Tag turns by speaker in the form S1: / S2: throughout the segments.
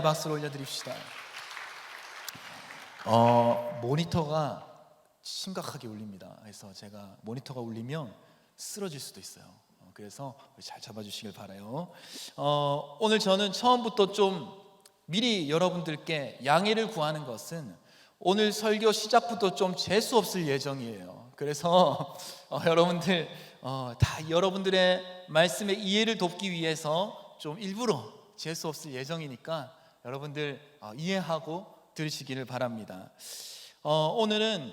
S1: 박수를 올려드립시다. 모니터가 심각하게 울립니다. 그래서 제가 모니터가 울리면 쓰러질 수도 있어요. 그래서 잘 잡아주시길 바라요. 오늘 저는 처음부터 좀 미리 여러분들께 양해를 구하는 것은 오늘 설교 시작부터 좀 재수 없을 예정이에요. 그래서 여러분들 다 여러분들의 말씀의 이해를 돕기 위해서 좀 일부러 재수 없을 예정이니까 여러분들 이해하고 들으시기를 바랍니다. 오늘은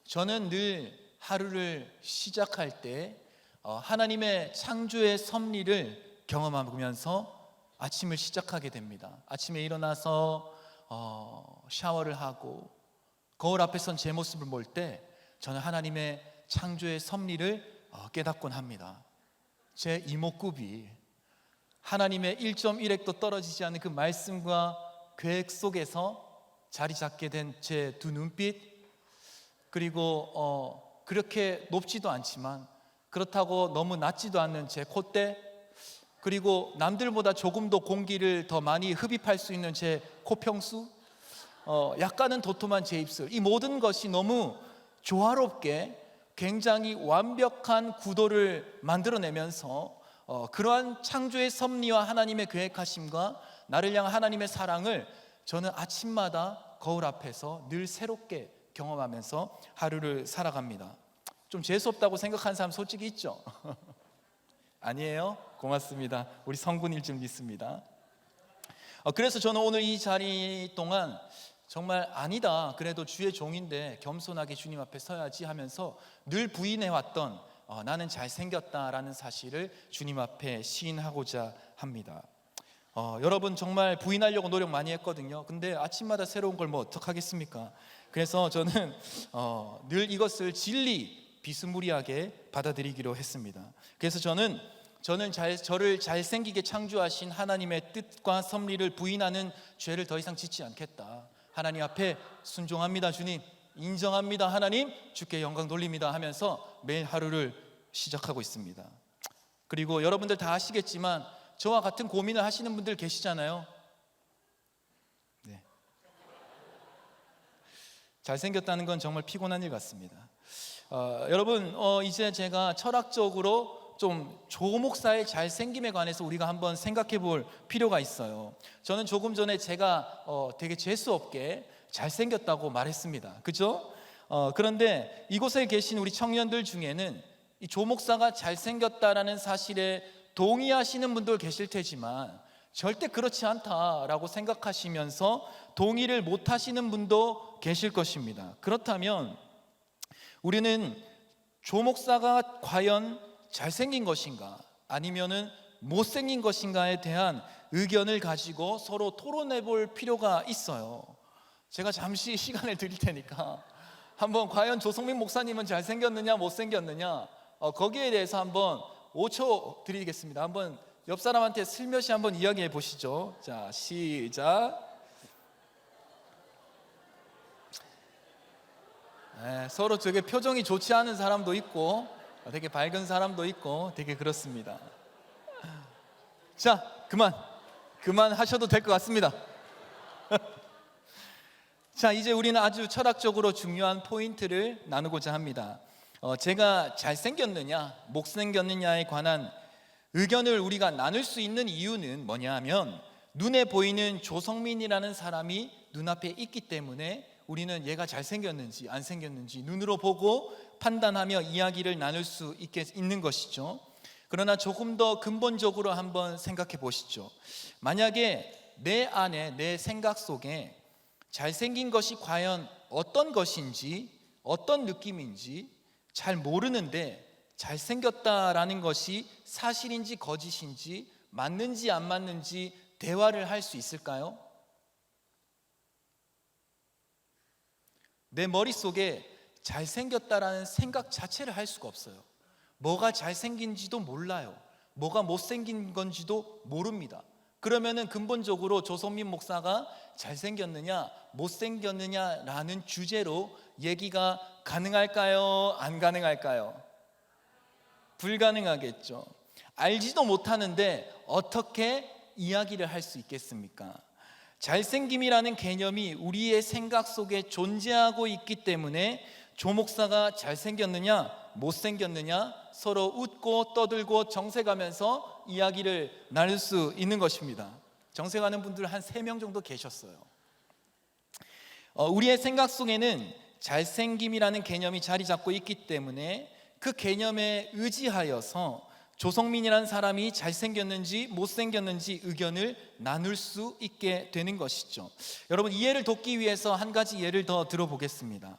S1: 저는 늘 하루를 시작할 때 하나님의 창조의 섭리를 경험하면서 아침을 시작하게 됩니다. 아침에 일어나서 샤워를 하고 거울 앞에 선 제 모습을 볼 때 저는 하나님의 창조의 섭리를 깨닫곤 합니다. 제 이목구비, 하나님의 1.1핵도 떨어지지 않는 그 말씀과 계획 속에서 자리 잡게 된 제 두 눈빛, 그리고 그렇게 높지도 않지만 그렇다고 너무 낮지도 않는 제 콧대, 그리고 남들보다 조금 더 공기를 더 많이 흡입할 수 있는 제 코평수, 약간은 도톰한 제 입술, 이 모든 것이 너무 조화롭게 굉장히 완벽한 구도를 만들어내면서 그러한 창조의 섭리와 하나님의 계획하심과 나를 향한 하나님의 사랑을 저는 아침마다 거울 앞에서 늘 새롭게 경험하면서 하루를 살아갑니다. 좀 재수없다고 생각하는 사람 솔직히 있죠? 아니에요? 고맙습니다. 우리 성군일 줄 믿습니다. 그래서 저는 오늘 이 자리 동안 정말 아니다, 그래도 주의 종인데 겸손하게 주님 앞에 서야지 하면서 늘 부인해왔던 나는 잘생겼다라는 사실을 주님 앞에 시인하고자 합니다. 여러분 정말 부인하려고 노력 많이 했거든요. 근데 아침마다 새로운 걸 뭐 어떡하겠습니까? 그래서 저는 늘 이것을 진리 비스무리하게 받아들이기로 했습니다. 그래서 저는 저를 잘생기게 창조하신 하나님의 뜻과 섭리를 부인하는 죄를 더 이상 짓지 않겠다. 하나님 앞에 순종합니다. 주님 인정합니다. 하나님 주께 영광 돌립니다 하면서 매일 하루를 시작하고 있습니다. 그리고 여러분들 다 아시겠지만 저와 같은 고민을 하시는 분들 계시잖아요. 네. 잘생겼다는 건 정말 피곤한 일 같습니다. 여러분 이제 제가 철학적으로 좀 조 목사의 잘생김에 관해서 우리가 한번 생각해 볼 필요가 있어요. 저는 조금 전에 제가 되게 재수 없게 잘생겼다고 말했습니다. 그죠? 그런데 이곳에 계신 우리 청년들 중에는 이 조 목사가 잘생겼다라는 사실에 동의하시는 분들 계실 테지만 절대 그렇지 않다라고 생각하시면서 동의를 못 하시는 분도 계실 것입니다. 그렇다면 우리는 조 목사가 과연 잘생긴 것인가 아니면은 못생긴 것인가에 대한 의견을 가지고 서로 토론해 볼 필요가 있어요. 제가 잠시 시간을 드릴 테니까 한번 과연 조성민 목사님은 잘생겼느냐 못생겼느냐 거기에 대해서 한번 5초 드리겠습니다. 한번 옆 사람한테 슬며시 한번 이야기해 보시죠. 자, 시작. 서로 되게 표정이 좋지 않은 사람도 있고 되게 밝은 사람도 있고 되게 그렇습니다. 자, 그만 하셔도 될 것 같습니다. 자, 이제 우리는 아주 철학적으로 중요한 포인트를 나누고자 합니다. 제가 잘생겼느냐 못생겼느냐에 관한 의견을 우리가 나눌 수 있는 이유는 뭐냐 하면 눈에 보이는 조성민이라는 사람이 눈앞에 있기 때문에 우리는 얘가 잘생겼는지 안 생겼는지 눈으로 보고 판단하며 이야기를 나눌 수 있는 것이죠. 그러나 조금 더 근본적으로 한번 생각해 보시죠. 만약에 내 안에 내 생각 속에 잘생긴 것이 과연 어떤 것인지 어떤 느낌인지 잘 모르는데 잘생겼다라는 것이 사실인지 거짓인지 맞는지 안 맞는지 대화를 할 수 있을까요? 내 머릿속에 잘생겼다라는 생각 자체를 할 수가 없어요. 뭐가 잘생긴지도 몰라요. 뭐가 못생긴 건지도 모릅니다. 그러면은 근본적으로 조성민 목사가 잘생겼느냐 못생겼느냐라는 주제로 얘기가 가능할까요? 안 가능할까요? 불가능하겠죠. 알지도 못하는데 어떻게 이야기를 할 수 있겠습니까? 잘생김이라는 개념이 우리의 생각 속에 존재하고 있기 때문에 조 목사가 잘생겼느냐 못생겼느냐 서로 웃고 떠들고 정색하면서 이야기를 나눌 수 있는 것입니다. 정색하는 분들 한 3명 정도 계셨어요. 우리의 생각 속에는 잘생김이라는 개념이 자리 잡고 있기 때문에 그 개념에 의지하여서 조성민이라는 사람이 잘생겼는지 못생겼는지 의견을 나눌 수 있게 되는 것이죠. 여러분, 이해를 돕기 위해서 한 가지 예를 더 들어보겠습니다.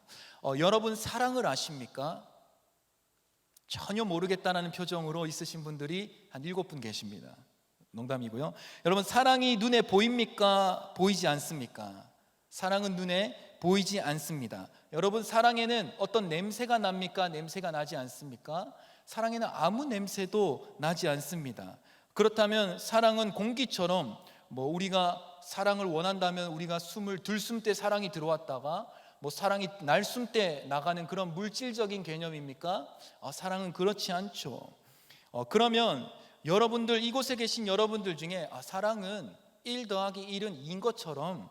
S1: 여러분, 사랑을 아십니까? 전혀 모르겠다는 표정으로 있으신 분들이 한 7분 계십니다. 농담이고요. 여러분, 사랑이 눈에 보입니까? 보이지 않습니까? 사랑은 눈에 보이지 않습니다. 여러분, 사랑에는 어떤 냄새가 납니까? 냄새가 나지 않습니까? 사랑에는 아무 냄새도 나지 않습니다. 그렇다면 사랑은 공기처럼 우리가 사랑을 원한다면 우리가 숨을 들숨 때 사랑이 들어왔다가 사랑이 날숨 때 나가는 그런 물질적인 개념입니까? 사랑은 그렇지 않죠. 그러면 여러분들, 이곳에 계신 여러분들 중에 사랑은 1 더하기 1은 2인 것처럼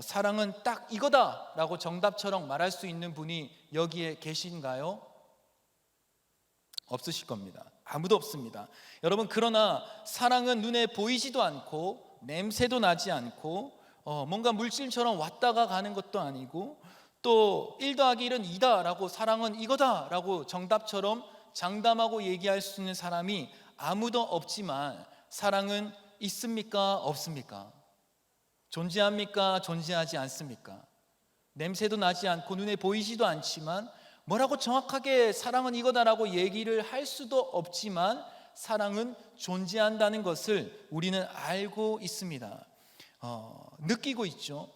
S1: 사랑은 딱 이거다 라고 정답처럼 말할 수 있는 분이 여기에 계신가요? 없으실 겁니다. 아무도 없습니다. 여러분, 그러나 사랑은 눈에 보이지도 않고 냄새도 나지 않고 뭔가 물질처럼 왔다가 가는 것도 아니고 또 1 더하기 1은 2다 라고, 사랑은 이거다 라고 정답처럼 장담하고 얘기할 수 있는 사람이 아무도 없지만 사랑은 있습니까? 없습니까? 존재합니까? 존재하지 않습니까? 냄새도 나지 않고 눈에 보이지도 않지만 뭐라고 정확하게 사랑은 이거다라고 얘기를 할 수도 없지만 사랑은 존재한다는 것을 우리는 알고 있습니다. 느끼고 있죠.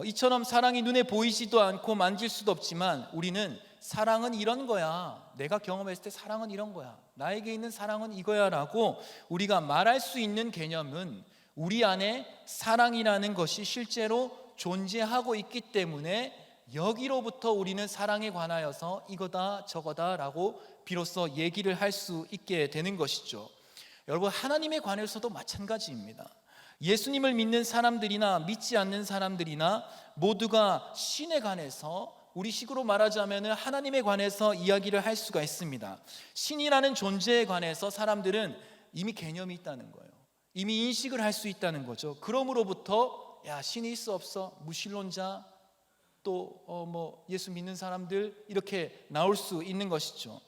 S1: 이처럼 사랑이 눈에 보이지도 않고 만질 수도 없지만 우리는 사랑은 이런 거야, 내가 경험했을 때 사랑은 이런 거야, 나에게 있는 사랑은 이거야 라고 우리가 말할 수 있는 개념은 우리 안에 사랑이라는 것이 실제로 존재하고 있기 때문에 여기로부터 우리는 사랑에 관하여서 이거다 저거다 라고 비로소 얘기를 할 수 있게 되는 것이죠. 여러분, 하나님에 관해서도 마찬가지입니다. 예수님을 믿는 사람들이나 믿지 않는 사람들이나 모두가 신에 관해서, 우리 식으로 말하자면 하나님에 관해서 이야기를 할 수가 있습니다. 신이라는 존재에 관해서 사람들은 이미 개념이 있다는 거예요. 이미 인식을 할 수 있다는 거죠. 그러므로부터 야, 신이 있어 없어? 무신론자, 또 예수 믿는 사람들, 이렇게 나올 수 있는 것이죠.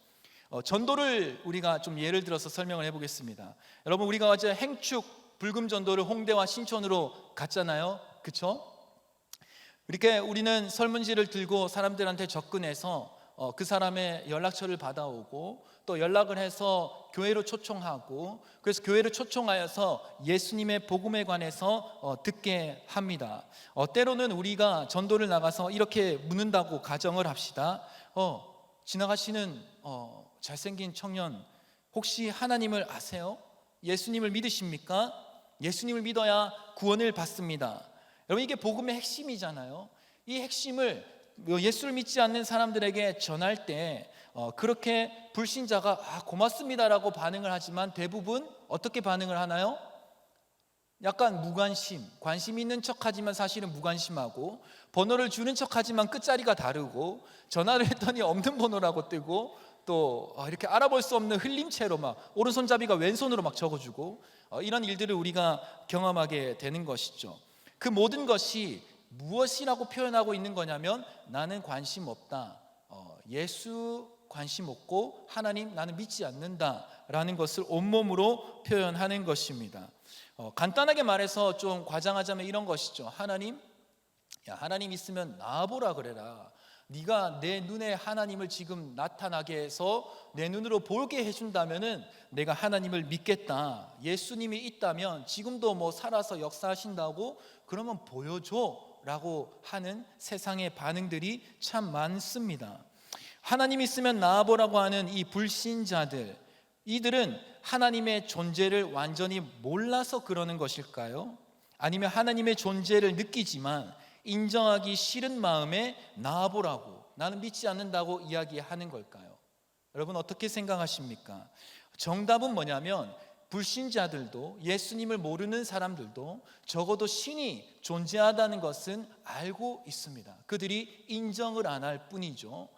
S1: 전도를 우리가 좀 예를 들어서 설명을 해보겠습니다. 여러분, 우리가 어제 행축 불금 전도를 홍대와 신촌으로 갔잖아요. 그렇죠? 이렇게 우리는 설문지를 들고 사람들한테 접근해서 그 사람의 연락처를 받아오고 또 연락을 해서 교회로 초청하고, 그래서 교회를 초청하여서 예수님의 복음에 관해서 듣게 합니다. 때로는 우리가 전도를 나가서 이렇게 묻는다고 가정을 합시다. 지나가시는 잘생긴 청년, 혹시 하나님을 아세요? 예수님을 믿으십니까? 예수님을 믿어야 구원을 받습니다. 여러분, 이게 복음의 핵심이잖아요. 이 핵심을 예수를 믿지 않는 사람들에게 전할 때 그렇게 불신자가 고맙습니다라고 반응을 하지만 대부분 어떻게 반응을 하나요? 약간 무관심, 관심 있는 척하지만 사실은 무관심하고, 번호를 주는 척하지만 끝자리가 다르고, 전화를 했더니 없는 번호라고 뜨고, 또 이렇게 알아볼 수 없는 흘림체로 막 오른손잡이가 왼손으로 막 적어주고, 이런 일들을 우리가 경험하게 되는 것이죠. 그 모든 것이 무엇이라고 표현하고 있는 거냐면, 나는 관심 없다, 예수 관심 없고 하나님 나는 믿지 않는다 라는 것을 온몸으로 표현하는 것입니다. 간단하게 말해서 좀 과장하자면 이런 것이죠. 하나님, 야, 하나님 있으면 나와보라 그래라. 네가 내 눈에 하나님을 지금 나타나게 해서 내 눈으로 보게 해준다면은 내가 하나님을 믿겠다. 예수님이 있다면 지금도 살아서 역사하신다고 그러면 보여줘 라고 하는 세상의 반응들이 참 많습니다. 하나님 있으면 나와보라고 하는 이 불신자들, 이들은 하나님의 존재를 완전히 몰라서 그러는 것일까요? 아니면 하나님의 존재를 느끼지만 인정하기 싫은 마음에 나와보라고, 나는 믿지 않는다고 이야기하는 걸까요? 여러분, 어떻게 생각하십니까? 정답은 뭐냐면 불신자들도 예수님을 모르는 사람들도 적어도 신이 존재하다는 것은 알고 있습니다. 그들이 인정을 안 할 뿐이죠.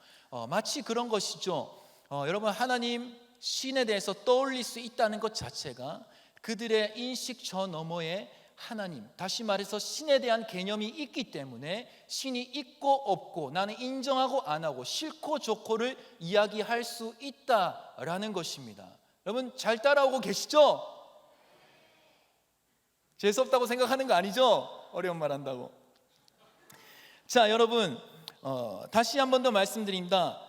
S1: 마치 그런 것이죠. 여러분, 하나님, 신에 대해서 떠올릴 수 있다는 것 자체가 그들의 인식 저 너머에 하나님, 다시 말해서 신에 대한 개념이 있기 때문에 신이 있고 없고, 나는 인정하고 안 하고, 싫고 좋고를 이야기할 수 있다라는 것입니다. 여러분, 잘 따라오고 계시죠? 재수없다고 생각하는 거 아니죠? 어려운 말 한다고. 자, 여러분, 다시 한 번 더 말씀드립니다.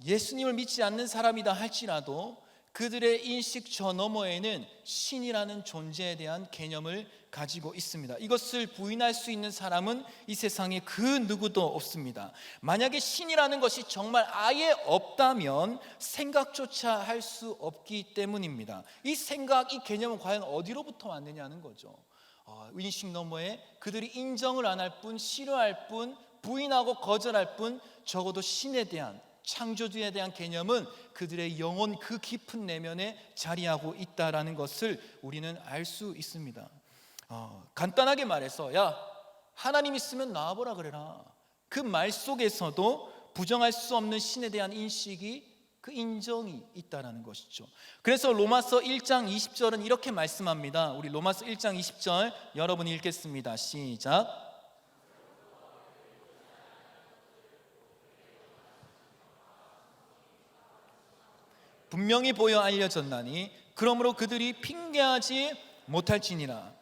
S1: 예수님을 믿지 않는 사람이다 할지라도 그들의 인식 저 너머에는 신이라는 존재에 대한 개념을 가지고 있습니다. 이것을 부인할 수 있는 사람은 이 세상에 그 누구도 없습니다. 만약에 신이라는 것이 정말 아예 없다면 생각조차 할 수 없기 때문입니다. 이 생각, 이 개념은 과연 어디로부터 왔느냐는 거죠. 인식 너머에 그들이 인정을 안 할 뿐, 싫어할 뿐, 부인하고 거절할 뿐, 적어도 신에 대한, 창조주에 대한 개념은 그들의 영혼 그 깊은 내면에 자리하고 있다라는 것을 우리는 알 수 있습니다. 간단하게 말해서, 야, 하나님 있으면 나와보라 그래라. 그 말 속에서도 부정할 수 없는 신에 대한 인식이, 그 인정이 있다라는 것이죠. 그래서 로마서 1장 20절은 이렇게 말씀합니다. 우리 로마서 1장 20절 여러분 읽겠습니다. 시작. 분명히 보여 알려졌나니 그러므로 그들이 핑계하지 못할지니라.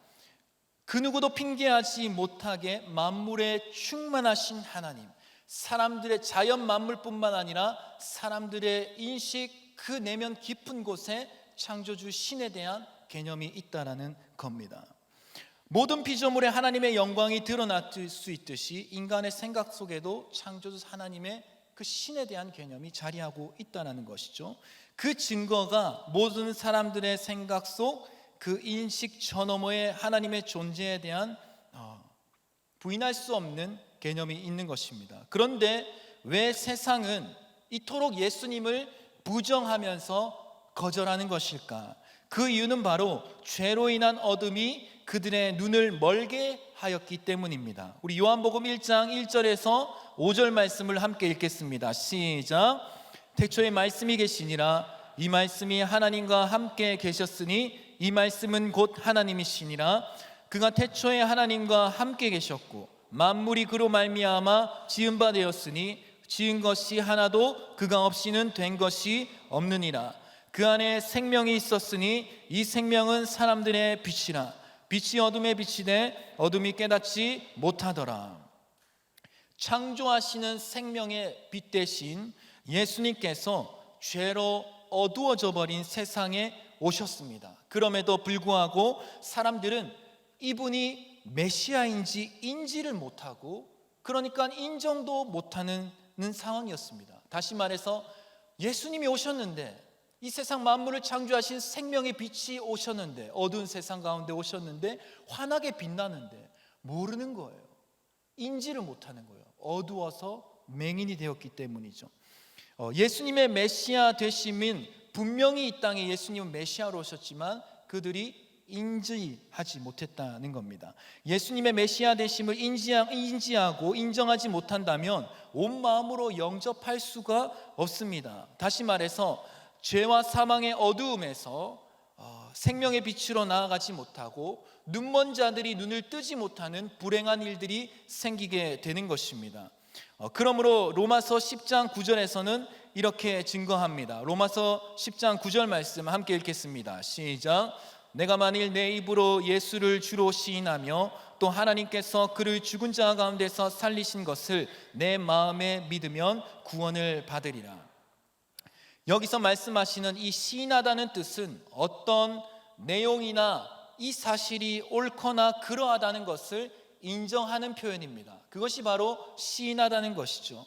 S1: 그 누구도 핑계하지 못하게 만물에 충만하신 하나님, 사람들의 자연 만물뿐만 아니라 사람들의 인식 그 내면 깊은 곳에 창조주 신에 대한 개념이 있다라는 겁니다. 모든 피조물에 하나님의 영광이 드러날 수 있듯이 인간의 생각 속에도 창조주 하나님의 그 신에 대한 개념이 자리하고 있다는 것이죠. 그 증거가 모든 사람들의 생각 속 그 인식 저 너머에 하나님의 존재에 대한 부인할 수 없는 개념이 있는 것입니다. 그런데 왜 세상은 이토록 예수님을 부정하면서 거절하는 것일까? 그 이유는 바로 죄로 인한 어둠이 그들의 눈을 멀게 하였기 때문입니다. 우리 요한복음 1장 1절에서 5절 말씀을 함께 읽겠습니다. 시작. 태초에 말씀이 계시니라. 이 말씀이 하나님과 함께 계셨으니 이 말씀은 곧 하나님이시니라. 그가 태초에 하나님과 함께 계셨고 만물이 그로 말미암아 지은 바 되었으니 지은 것이 하나도 그가 없이는 된 것이 없느니라. 그 안에 생명이 있었으니 이 생명은 사람들의 빛이라. 빛이 어둠에 비치되 어둠이 깨닫지 못하더라. 창조하시는 생명의 빛 대신 예수님께서 죄로 어두워져 버린 세상에 오셨습니다. 그럼에도 불구하고 사람들은 이분이 메시아인지 인지를 못하고, 그러니까 인정도 못하는 상황이었습니다. 다시 말해서 예수님이 오셨는데, 이 세상 만물을 창조하신 생명의 빛이 오셨는데, 어두운 세상 가운데 오셨는데 환하게 빛나는데 모르는 거예요. 인지를 못하는 거예요. 어두워서 맹인이 되었기 때문이죠. 예수님의 메시아 되심은 분명히 이 땅에 예수님은 메시아로 오셨지만 그들이 인지하지 못했다는 겁니다. 예수님의 메시아 되심을 인지하고 인정하지 못한다면 온 마음으로 영접할 수가 없습니다. 다시 말해서 죄와 사망의 어두움에서 생명의 빛으로 나아가지 못하고 눈먼 자들이 눈을 뜨지 못하는 불행한 일들이 생기게 되는 것입니다. 그러므로 로마서 10장 9절에서는 이렇게 증거합니다. 로마서 10장 9절 말씀 함께 읽겠습니다. 시작. 내가 만일 내 입으로 예수를 주로 시인하며 또 하나님께서 그를 죽은 자 가운데서 살리신 것을 내 마음에 믿으면 구원을 받으리라. 여기서 말씀하시는 이 시인하다는 뜻은 어떤 내용이나 이 사실이 옳거나 그러하다는 것을 인정하는 표현입니다. 그것이 바로 시인하다는 것이죠.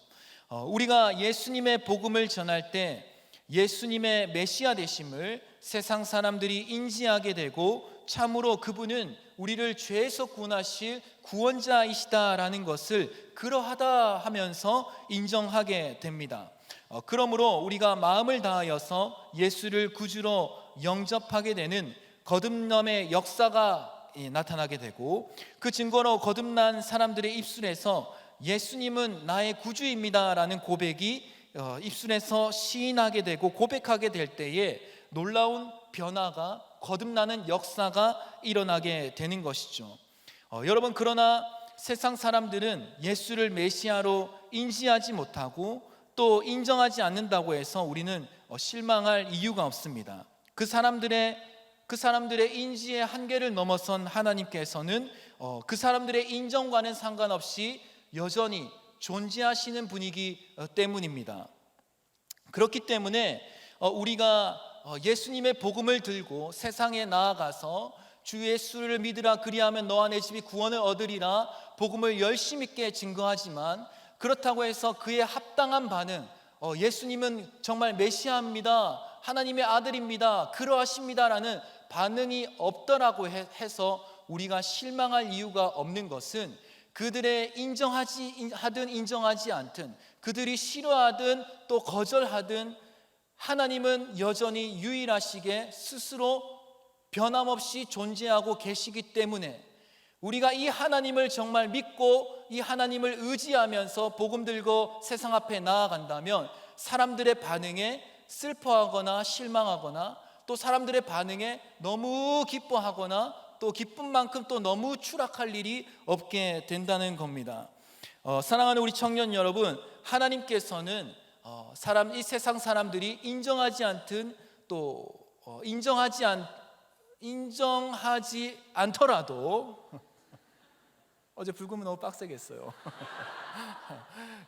S1: 우리가 예수님의 복음을 전할 때 예수님의 메시아 되심을 세상 사람들이 인지하게 되고 참으로 그분은 우리를 죄에서 구원하실 구원자이시다라는 것을 그러하다 하면서 인정하게 됩니다. 그러므로 우리가 마음을 다하여서 예수를 구주로 영접하게 되는 거듭남의 역사가 나타나게 되고, 그 증거로 거듭난 사람들의 입술에서 예수님은 나의 구주입니다 라는 고백이 입술에서 시인하게 되고 고백하게 될 때에 놀라운 변화가, 거듭나는 역사가 일어나게 되는 것이죠. 여러분, 그러나 세상 사람들은 예수를 메시아로 인지하지 못하고 또 인정하지 않는다고 해서 우리는 실망할 이유가 없습니다. 그 사람들의 인지의 한계를 넘어선 하나님께서는 그 사람들의 인정과는 상관없이 여전히 존재하시는 분이기 때문입니다. 그렇기 때문에 우리가 예수님의 복음을 들고 세상에 나아가서 주 예수를 믿으라 그리하면 너와 내 집이 구원을 얻으리라 복음을 열심 있게 증거하지만, 그렇다고 해서 그에 합당한 반응, 예수님은 정말 메시아입니다, 하나님의 아들입니다, 그러하십니다 라는 반응이 없더라고 해서 우리가 실망할 이유가 없는 것은, 그들의 인정하든 인정하지 않든, 그들이 싫어하든 또 거절하든 하나님은 여전히 유일하시게 스스로 변함없이 존재하고 계시기 때문에 우리가 이 하나님을 정말 믿고 이 하나님을 의지하면서 복음 들고 세상 앞에 나아간다면 사람들의 반응에 슬퍼하거나 실망하거나 또 사람들의 반응에 너무 기뻐하거나 또 기쁜 만큼 또 너무 추락할 일이 없게 된다는 겁니다. 사랑하는 우리 청년 여러분, 하나님께서는 이 세상 사람들이 인정하지 않든 또 인정하지 않더라도 어제 불금은 너무 빡세게 했어요.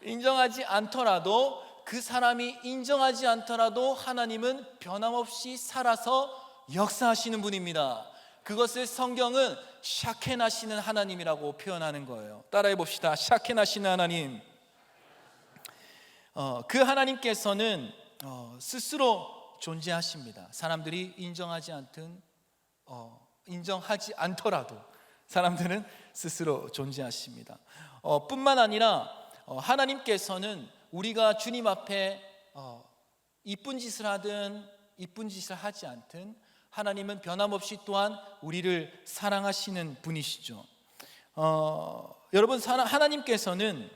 S1: 인정하지 않더라도, 그 사람이 인정하지 않더라도 하나님은 변함없이 살아서 역사하시는 분입니다. 그것을 성경은 샤케나시는 하나님이라고 표현하는 거예요. 따라해 봅시다. 샤케나시는 하나님. 그 하나님께서는 스스로 존재하십니다. 사람들이 인정하지 않더라도 사람들은 스스로 존재하십니다. 뿐만 아니라 하나님께서는 우리가 주님 앞에 이쁜 짓을 하든 이쁜 짓을 하지 않든 하나님은 변함없이 또한 우리를 사랑하시는 분이시죠. 여러분, 하나님께서는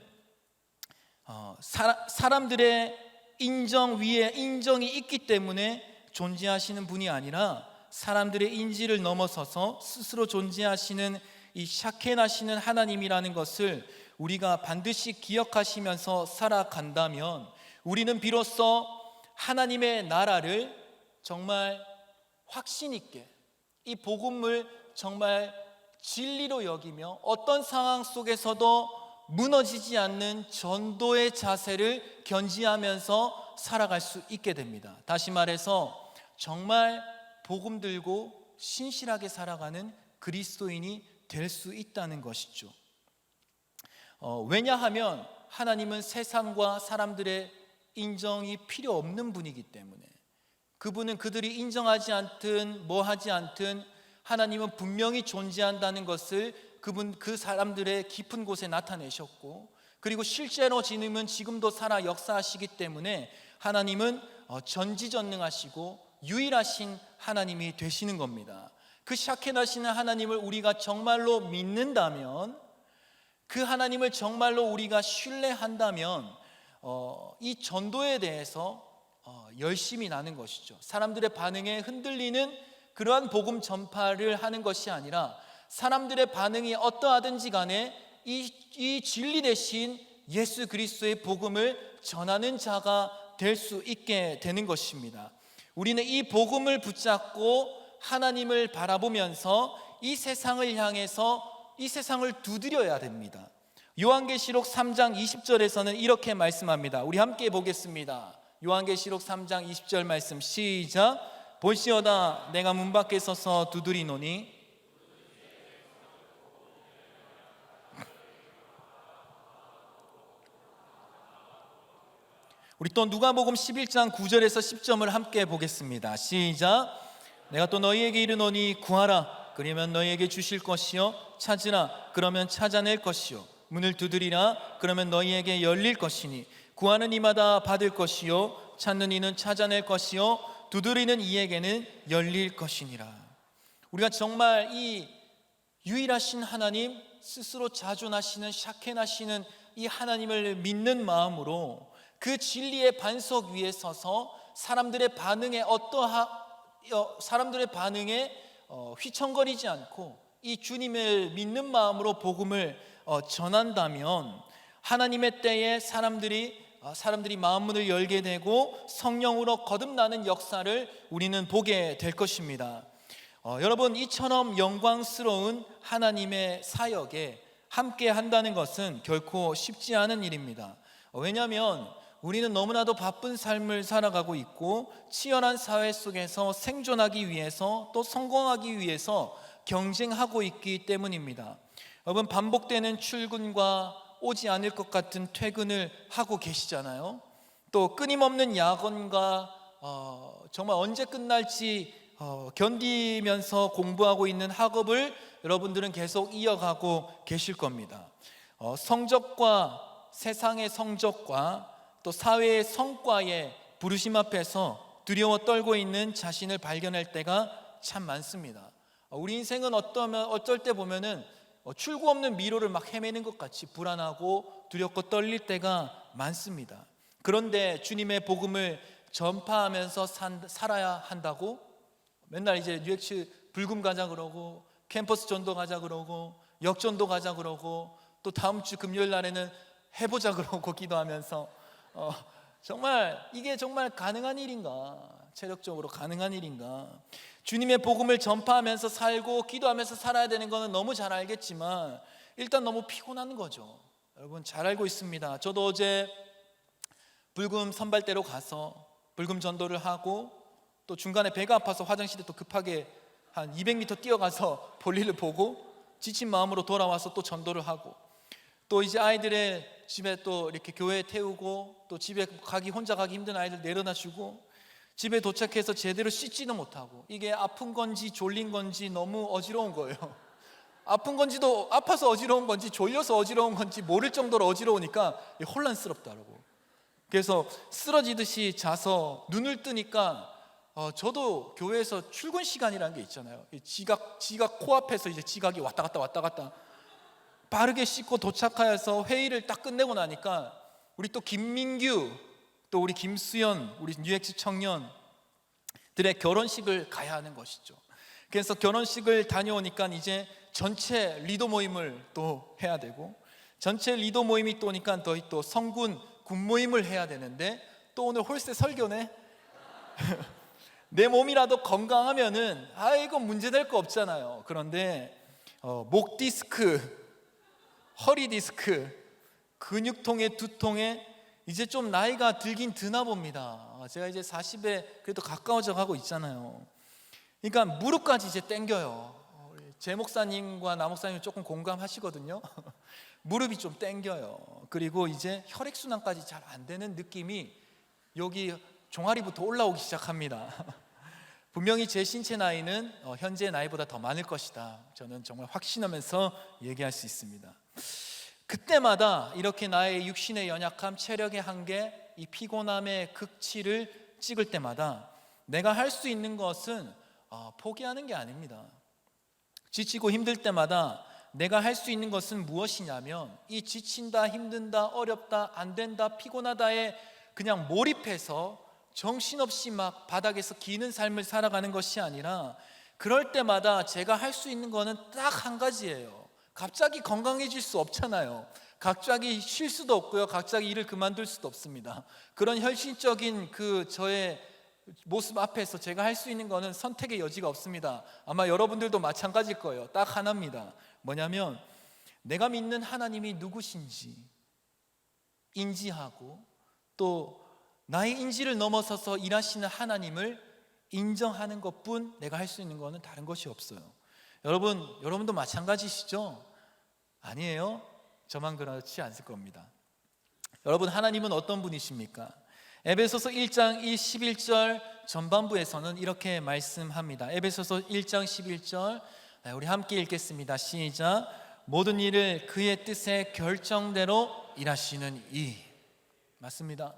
S1: 사람들의 인정 위에 인정이 있기 때문에 존재하시는 분이 아니라 사람들의 인지를 넘어서서 스스로 존재하시는 이 샤케나시는 하나님이라는 것을 우리가 반드시 기억하시면서 살아간다면 우리는 비로소 하나님의 나라를 정말 확신 있게, 이 복음을 정말 진리로 여기며 어떤 상황 속에서도 무너지지 않는 전도의 자세를 견지하면서 살아갈 수 있게 됩니다. 다시 말해서 정말 복음 들고 신실하게 살아가는 그리스도인이 될 수 있다는 것이죠. 왜냐하면 하나님은 세상과 사람들의 인정이 필요 없는 분이기 때문에, 그분은 그들이 인정하지 않든 뭐 하지 않든 하나님은 분명히 존재한다는 것을 그 사람들의 깊은 곳에 나타내셨고, 그리고 실제로 주님은 지금도 살아 역사하시기 때문에 하나님은 전지전능하시고 유일하신 하나님이 되시는 겁니다. 그 샤케나시는 하나님을 우리가 정말로 믿는다면, 그 하나님을 정말로 우리가 신뢰한다면 이 전도에 대해서 열심히 나는 것이죠. 사람들의 반응에 흔들리는 그러한 복음 전파를 하는 것이 아니라 사람들의 반응이 어떠하든지 간에 이 진리 대신 예수 그리스도의 복음을 전하는 자가 될 수 있게 되는 것입니다. 우리는 이 복음을 붙잡고 하나님을 바라보면서 이 세상을 향해서 이 세상을 두드려야 됩니다. 요한계시록 3장 20절에서는 이렇게 말씀합니다. 우리 함께 보겠습니다. 요한계시록 3장 20절 말씀 시작. 볼시어다 내가 문 밖에 서서 두드리노니 우리 또 누가복음 11장 9절에서 10절을 함께 보겠습니다. 시작. 내가 또 너희에게 이르노니 구하라 그러면 너희에게 주실 것이요 찾으라 그러면 찾아낼 것이요 문을 두드리라 그러면 너희에게 열릴 것이니 구하는 이마다 받을 것이요 찾는 이는 찾아낼 것이요 두드리는 이에게는 열릴 것이니라. 우리가 정말 이 유일하신 하나님, 스스로 자존하시는 샤켄하시는 이 하나님을 믿는 마음으로 그 진리의 반석 위에 서서 사람들의 반응에 휘청거리지 않고 이 주님을 믿는 마음으로 복음을 전한다면 하나님의 때에 사람들이 마음문을 열게 되고 성령으로 거듭나는 역사를 우리는 보게 될 것입니다. 여러분, 이처럼 영광스러운 하나님의 사역에 함께 한다는 것은 결코 쉽지 않은 일입니다. 왜냐하면 우리는 너무나도 바쁜 삶을 살아가고 있고 치열한 사회 속에서 생존하기 위해서 또 성공하기 위해서 경쟁하고 있기 때문입니다. 여러분, 반복되는 출근과 오지 않을 것 같은 퇴근을 하고 계시잖아요. 또 끊임없는 야근과 정말 언제 끝날지 견디면서 공부하고 있는 학업을 여러분들은 계속 이어가고 계실 겁니다. 성적과 세상의 성적과 또 사회의 성과의 부르심 앞에서 두려워 떨고 있는 자신을 발견할 때가 참 많습니다. 우리 인생은 어쩔 때 보면은 출구 없는 미로를 막 헤매는 것 같이 불안하고 두렵고 떨릴 때가 많습니다. 그런데 주님의 복음을 전파하면서 살아야 한다고 맨날 이제 UX 불금 가자 그러고 캠퍼스 전도 가자 그러고 역전도 가자 그러고 또 다음 주 금요일 날에는 해보자 그러고 기도하면서 정말 이게 정말 가능한 일인가? 체력적으로 가능한 일인가? 주님의 복음을 전파하면서 살고 기도하면서 살아야 되는 거는 너무 잘 알겠지만 일단 너무 피곤한 거죠. 여러분 잘 알고 있습니다. 저도 어제 불금 선발대로 가서 불금 전도를 하고 또 중간에 배가 아파서 화장실에 또 급하게 한 200m 뛰어가서 볼일을 보고 지친 마음으로 돌아와서 또 전도를 하고 또 이제 아이들의 집에 또 이렇게 교회에 태우고 또 집에 혼자 가기 힘든 아이들 내려다 주고 집에 도착해서 제대로 씻지도 못하고 이게 아픈 건지 졸린 건지 너무 어지러운 거예요. 아픈 건지도 아파서 어지러운 건지 졸려서 어지러운 건지 모를 정도로 어지러우니까 혼란스럽더라고. 그래서 쓰러지듯이 자서 눈을 뜨니까 저도 교회에서 출근 시간이라는 게 있잖아요. 지각 코앞에서 이제 지각이 왔다 갔다 빠르게 씻고 도착하여서 회의를 딱 끝내고 나니까 우리 또 김민규 또 우리 김수연 우리 UX 청년들의 결혼식을 가야 하는 것이죠. 그래서 결혼식을 다녀오니까 이제 전체 리더 모임을 또 해야 되고 전체 리더 모임이 또 오니까 또 성군 군 모임을 해야 되는데 또 오늘 홀세 설교네. 내 몸이라도 건강하면은 이거 문제될 거 없잖아요. 그런데 목 디스크, 허리 디스크, 근육통에 두통에 이제 좀 나이가 들긴 드나 봅니다. 제가 이제 40에 그래도 가까워져 가고 있잖아요. 그러니까 무릎까지 이제 땡겨요. 제 목사님과 나 목사님 조금 공감하시거든요. 무릎이 좀 땡겨요. 그리고 이제 혈액순환까지 잘 안 되는 느낌이 여기 종아리부터 올라오기 시작합니다. 분명히 제 신체 나이는 현재 나이보다 더 많을 것이다. 저는 정말 확신하면서 얘기할 수 있습니다. 그때마다 이렇게 나의 육신의 연약함, 체력의 한계, 이 피곤함의 극치를 찍을 때마다 내가 할 수 있는 것은 포기하는 게 아닙니다. 지치고 힘들 때마다 내가 할 수 있는 것은 무엇이냐면 이 지친다, 힘든다, 어렵다, 안 된다, 피곤하다에 그냥 몰입해서 정신없이 막 바닥에서 기는 삶을 살아가는 것이 아니라 그럴 때마다 제가 할 수 있는 거는 딱 한 가지예요. 갑자기 건강해질 수 없잖아요. 갑자기 쉴 수도 없고요. 갑자기 일을 그만둘 수도 없습니다. 그런 현실적인 저의 모습 앞에서 제가 할 수 있는 거는 선택의 여지가 없습니다. 아마 여러분들도 마찬가지일 거예요. 딱 하나입니다. 뭐냐면 내가 믿는 하나님이 누구신지 인지하고 또 나의 인지를 넘어서서 일하시는 하나님을 인정하는 것뿐 내가 할 수 있는 거는 다른 것이 없어요. 여러분도 마찬가지시죠? 아니에요? 저만 그렇지 않을 겁니다. 여러분, 하나님은 어떤 분이십니까? 에베소서 1장 11절 전반부에서는 이렇게 말씀합니다. 에베소서 1장 11절 우리 함께 읽겠습니다. 시작. 모든 일을 그의 뜻의 결정대로 일하시는 이. 맞습니다.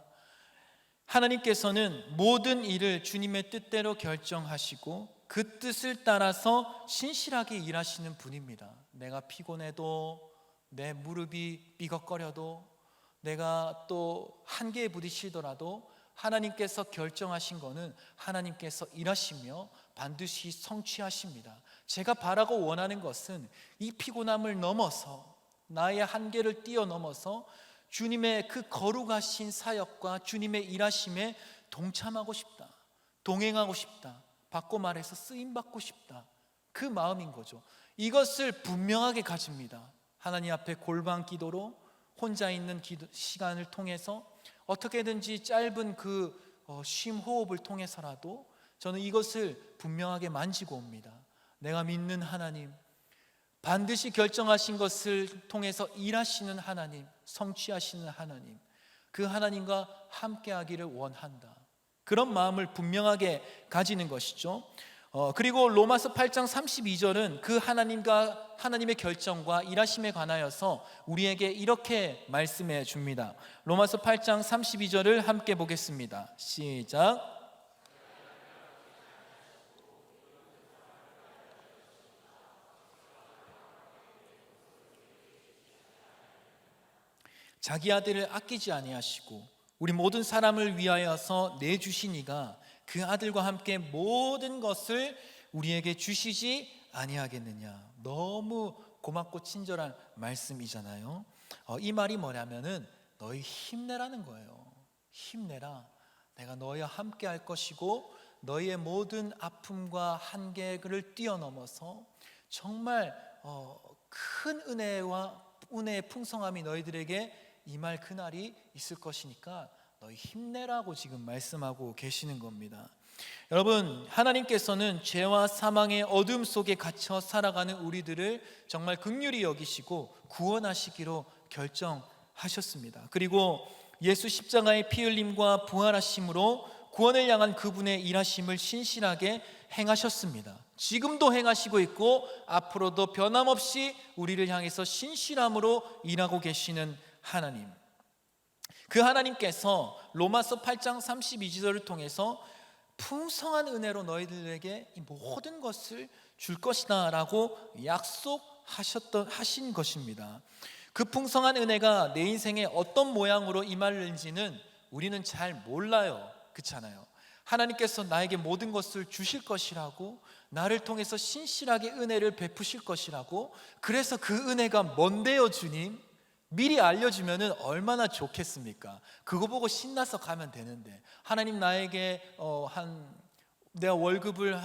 S1: 하나님께서는 모든 일을 주님의 뜻대로 결정하시고 그 뜻을 따라서 신실하게 일하시는 분입니다. 내가 피곤해도, 내 무릎이 삐걱거려도, 내가 또 한계에 부딪히더라도 하나님께서 결정하신 것은 하나님께서 일하시며 반드시 성취하십니다. 제가 바라고 원하는 것은 이 피곤함을 넘어서, 나의 한계를 뛰어넘어서 주님의 그 거룩하신 사역과 주님의 일하심에 동참하고 싶다, 동행하고 싶다, 바꿔 말해서 쓰임받고 싶다, 그 마음인 거죠. 이것을 분명하게 가집니다. 하나님 앞에 골방 기도로 혼자 있는 시간을 통해서 어떻게든지 짧은 그 쉼 호흡을 통해서라도 저는 이것을 분명하게 만지고 옵니다. 내가 믿는 하나님, 반드시 결정하신 것을 통해서 일하시는 하나님, 성취하시는 하나님, 그 하나님과 함께하기를 원한다. 그런 마음을 분명하게 가지는 것이죠. 그리고 로마서 8장 32절은 그 하나님의 결정과 일하심에 관하여서 우리에게 이렇게 말씀해 줍니다. 로마서 8장 32절을 함께 보겠습니다. 시작. 자기 아들을 아끼지 아니하시고 우리 모든 사람을 위하여서 내주시니가 그 아들과 함께 모든 것을 우리에게 주시지 아니하겠느냐. 너무 고맙고 친절한 말씀이잖아요. 이 말이 뭐냐면은 너희 힘내라는 거예요. 힘내라. 내가 너희와 함께 할 것이고 너희의 모든 아픔과 한계를 뛰어넘어서 정말 큰 은혜의 풍성함이 너희들에게 임할 그날이 있을 것이니까 너희 힘내라고 지금 말씀하고 계시는 겁니다. 여러분, 하나님께서는 죄와 사망의 어둠 속에 갇혀 살아가는 우리들을 정말 긍휼히 여기시고 구원하시기로 결정하셨습니다. 그리고 예수 십자가의 피 흘림과 부활하심으로 구원을 향한 그분의 일하심을 신실하게 행하셨습니다. 지금도 행하시고 있고 앞으로도 변함없이 우리를 향해서 신실함으로 일하고 계시는 하나님, 그 하나님께서 로마서 8장 32절을 통해서 풍성한 은혜로 너희들에게 이 모든 것을 줄 것이다 라고 하신 것입니다. 그 풍성한 은혜가 내 인생에 어떤 모양으로 임할는지는 우리는 잘 몰라요. 그렇잖아요. 하나님께서 나에게 모든 것을 주실 것이라고, 나를 통해서 신실하게 은혜를 베푸실 것이라고, 그래서 그 은혜가 뭔데요 주님? 미리 알려주면 얼마나 좋겠습니까? 그거 보고 신나서 가면 되는데, 하나님 나에게 내가 월급을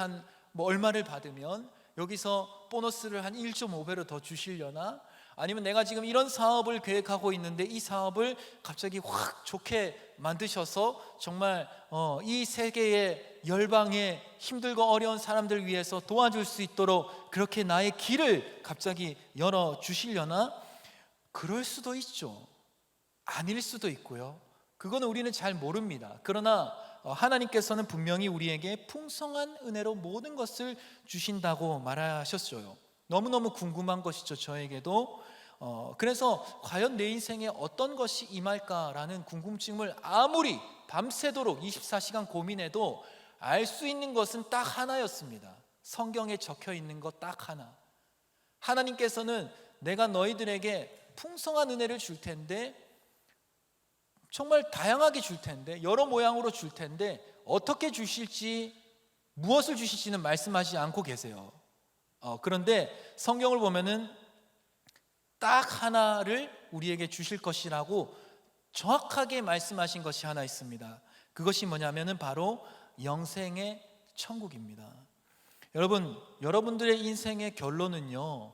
S1: 얼마를 받으면 여기서 보너스를 한 1.5배로 더 주시려나? 아니면 내가 지금 이런 사업을 계획하고 있는데 이 사업을 갑자기 확 좋게 만드셔서 정말 이 세계의 열방에 힘들고 어려운 사람들 위해서 도와줄 수 있도록 그렇게 나의 길을 갑자기 열어주시려나? 그럴 수도 있죠. 아닐 수도 있고요. 그거는 우리는 잘 모릅니다. 그러나 하나님께서는 분명히 우리에게 풍성한 은혜로 모든 것을 주신다고 말하셨어요. 너무너무 궁금한 것이죠, 저에게도. 그래서 과연 내 인생에 어떤 것이 임할까라는 궁금증을 아무리 밤새도록 24시간 고민해도 알 수 있는 것은 딱 하나였습니다. 성경에 적혀 있는 것 딱 하나. 하나님께서는 내가 너희들에게 풍성한 은혜를 줄 텐데, 정말 다양하게 줄 텐데, 여러 모양으로 줄 텐데 어떻게 주실지, 무엇을 주실지는 말씀하지 않고 계세요. 그런데 성경을 보면은 딱 하나를 우리에게 주실 것이라고 정확하게 말씀하신 것이 하나 있습니다. 그것이 뭐냐면은 바로 영생의 천국입니다. 여러분들의 인생의 결론은요,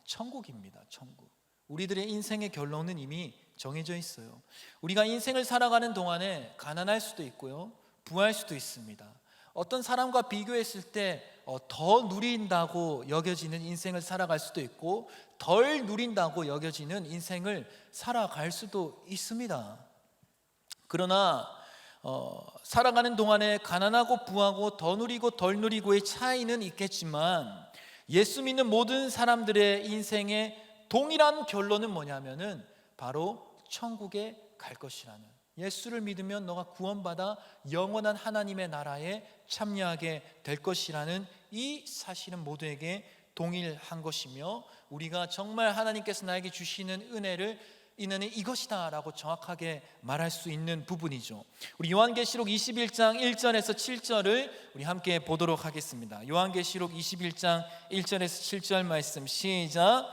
S1: 천국입니다. 천국. 우리들의 인생의 결론은 이미 정해져 있어요. 우리가 인생을 살아가는 동안에 가난할 수도 있고요, 부할 수도 있습니다. 어떤 사람과 비교했을 때 더 누린다고 여겨지는 인생을 살아갈 수도 있고, 덜 누린다고 여겨지는 인생을 살아갈 수도 있습니다. 그러나 살아가는 동안에 가난하고 부하고 더 누리고 덜 누리고의 차이는 있겠지만, 예수 믿는 모든 사람들의 인생의 동일한 결론은 뭐냐면은 바로 천국에 갈 것이라는, 예수를 믿으면 너가 구원받아 영원한 하나님의 나라에 참여하게 될 것이라는 이 사실은 모두에게 동일한 것이며, 우리가 정말 하나님께서 나에게 주시는 은혜는 이것이다 라고 정확하게 말할 수 있는 부분이죠. 우리 요한계시록 21장 1절에서 7절을 우리 함께 보도록 하겠습니다. 요한계시록 21장 1절에서 7절 말씀 시작.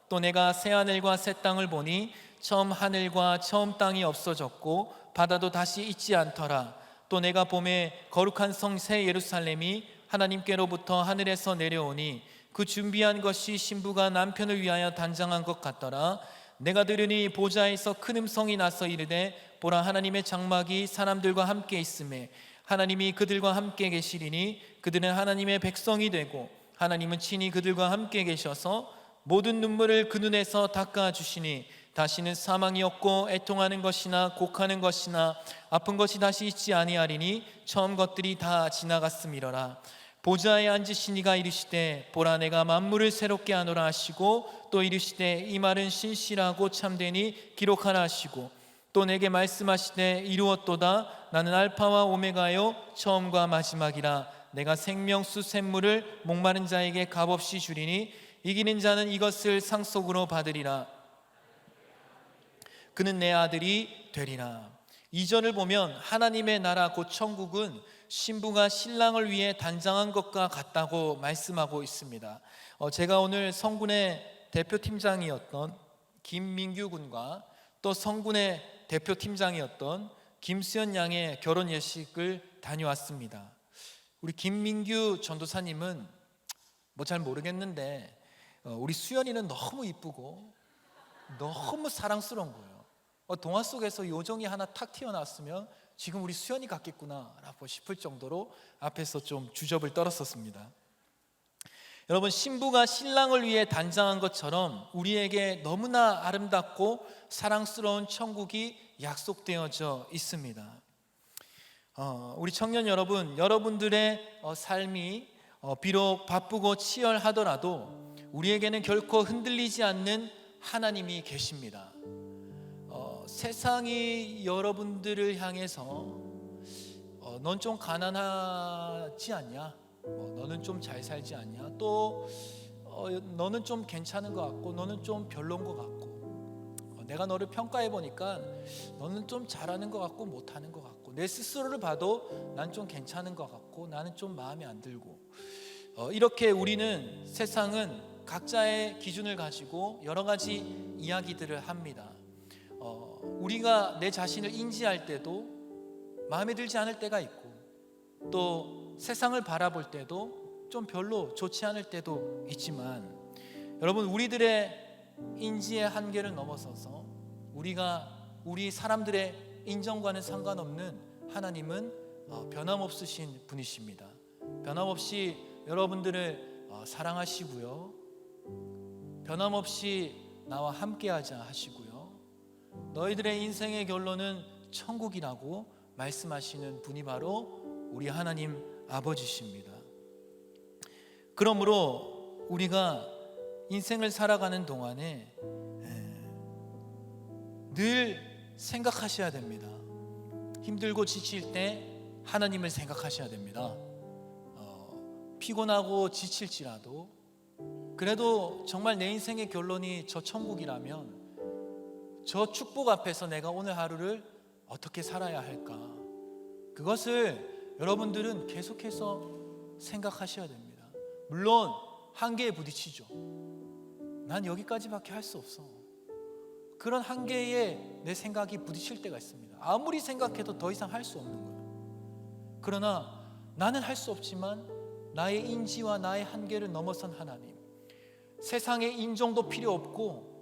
S1: 또 내가 새 하늘과 새 땅을 보니 처음 하늘과 처음 땅이 없어졌고 바다도 다시 있지 않더라. 또 내가 보매 거룩한 성 새 예루살렘이 하나님께로부터 하늘에서 내려오니 그 준비한 것이 신부가 남편을 위하여 단장한 것 같더라. 내가 들으니 보좌에서 큰 음성이 나서 이르되 보라, 하나님의 장막이 사람들과 함께 있음에 하나님이 그들과 함께 계시리니 그들은 하나님의 백성이 되고 하나님은 친히 그들과 함께 계셔서 모든 눈물을 그 눈에서 닦아주시니 다시는 사망이 없고 애통하는 것이나 곡하는 것이나 아픈 것이 다시 있지 아니하리니 처음 것들이 다 지나갔음이러라. 보좌에 앉으신 이가 이르시되 보라, 내가 만물을 새롭게 하노라 하시고 또 이르시되 이 말은 신실하고 참되니 기록하라 하시고 또 내게 말씀하시되 이루었도다. 나는 알파와 오메가요 처음과 마지막이라. 내가 생명수 샘물을 목마른 자에게 값없이 주리니 이기는 자는 이것을 상속으로 받으리라. 그는 내 아들이 되리라. 2절을 보면 하나님의 나라 곧 천국은 신부가 신랑을 위해 단장한 것과 같다고 말씀하고 있습니다. 제가 오늘 성군의 대표팀장이었던 김민규 군과 또 성군의 대표팀장이었던 김수현 양의 결혼 예식을 다녀왔습니다. 우리 김민규 전도사님은 뭐 잘 모르겠는데 우리 수연이는 너무 이쁘고 너무 사랑스러운 거예요. 동화 속에서 요정이 하나 탁 튀어나왔으면 지금 우리 수연이 같겠구나라고 싶을 정도로 앞에서 좀 주접을 떨었었습니다. 여러분, 신부가 신랑을 위해 단장한 것처럼 우리에게 너무나 아름답고 사랑스러운 천국이 약속되어져 있습니다. 우리 청년 여러분, 여러분들의 삶이 비록 바쁘고 치열하더라도 우리에게는 결코 흔들리지 않는 하나님이 계십니다. 세상이 여러분들을 향해서 넌 좀 가난하지 않냐? 너는 좀 잘 살지 않냐? 또 너는 좀 괜찮은 것 같고 너는 좀 별로인 것 같고 내가 너를 평가해 보니까 너는 좀 잘하는 것 같고 못하는 것 같고 내 스스로를 봐도 난 좀 괜찮은 것 같고 나는 좀 마음에 안 들고 이렇게 우리는 세상은 각자의 기준을 가지고 여러 가지 이야기들을 합니다. 우리가 내 자신을 인지할 때도 마음에 들지 않을 때가 있고 또 세상을 바라볼 때도 좀 별로 좋지 않을 때도 있지만 여러분, 우리들의 인지의 한계를 넘어서서 우리 사람들의 인정과는 상관없는 하나님은 변함없으신 분이십니다. 변함없이 여러분들을 사랑하시고요, 변함없이 나와 함께하자 하시고요, 너희들의 인생의 결론은 천국이라고 말씀하시는 분이 바로 우리 하나님 아버지십니다. 그러므로 우리가 인생을 살아가는 동안에 늘 생각하셔야 됩니다. 힘들고 지칠 때 하나님을 생각하셔야 됩니다. 피곤하고 지칠지라도 그래도 정말 내 인생의 결론이 저 천국이라면 저 축복 앞에서 내가 오늘 하루를 어떻게 살아야 할까? 그것을 여러분들은 계속해서 생각하셔야 됩니다. 물론 한계에 부딪히죠. 난 여기까지밖에 할 수 없어. 그런 한계에 내 생각이 부딪힐 때가 있습니다. 아무리 생각해도 더 이상 할 수 없는 거예요. 그러나 나는 할 수 없지만 나의 인지와 나의 한계를 넘어선 하나님, 세상의 인정도 필요 없고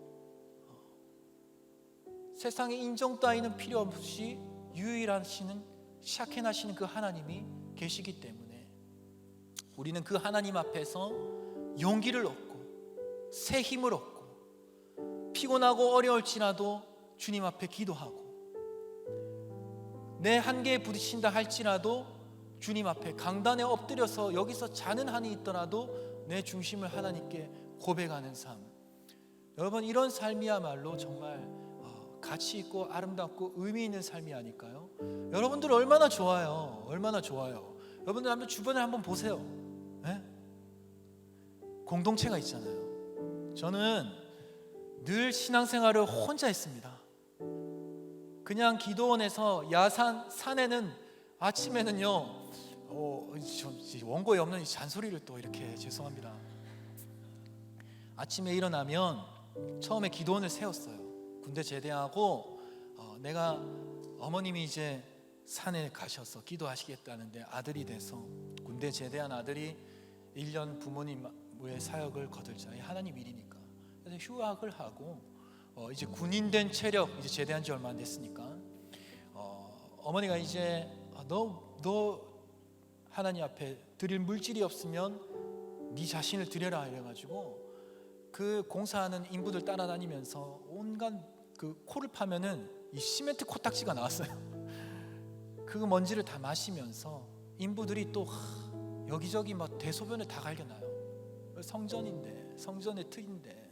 S1: 세상의 인정 따위는 필요 없이 유일하시는 샤켄하시는 그 하나님이 계시기 때문에 우리는 그 하나님 앞에서 용기를 얻고 새 힘을 얻고 피곤하고 어려울지라도 주님 앞에 기도하고 내 한계에 부딪힌다 할지라도 주님 앞에 강단에 엎드려서 여기서 자는 한이 있더라도 내 중심을 하나님께 고백하는 삶. 여러분, 이런 삶이야말로 정말 가치 있고 아름답고 의미 있는 삶이 아닐까요? 여러분들 얼마나 좋아요. 얼마나 좋아요. 여러분들 한번 주변에 한번 보세요. 네? 공동체가 있잖아요. 저는 늘 신앙생활을 혼자 했습니다. 그냥 기도원에서 야산 산에는 아침에는요 원고에 없는 이 잔소리를 또 이렇게 죄송합니다. 아침에 일어나면 처음에 기도원을 세웠어요. 군대 제대하고 내가 어머님이 이제 산에 가셔서 기도하시겠다는데 아들이 돼서 군대 제대한 아들이 1년 부모님의 사역을 거들자. 하나님 일이니까. 그래서 휴학을 하고 이제 군인 된 체력 이제 제대한 지 얼마 안 됐으니까 어머니가 이제 너 하나님 앞에 드릴 물질이 없으면 네 자신을 드려라 이래가지고 그 공사하는 인부들 따라다니면서 온갖 그 코를 파면은 이 시멘트 코딱지가 나왔어요. 그 먼지를 다 마시면서 인부들이 또 여기저기 막 대소변을 다 갈겨놔요. 성전인데 성전의 틀인데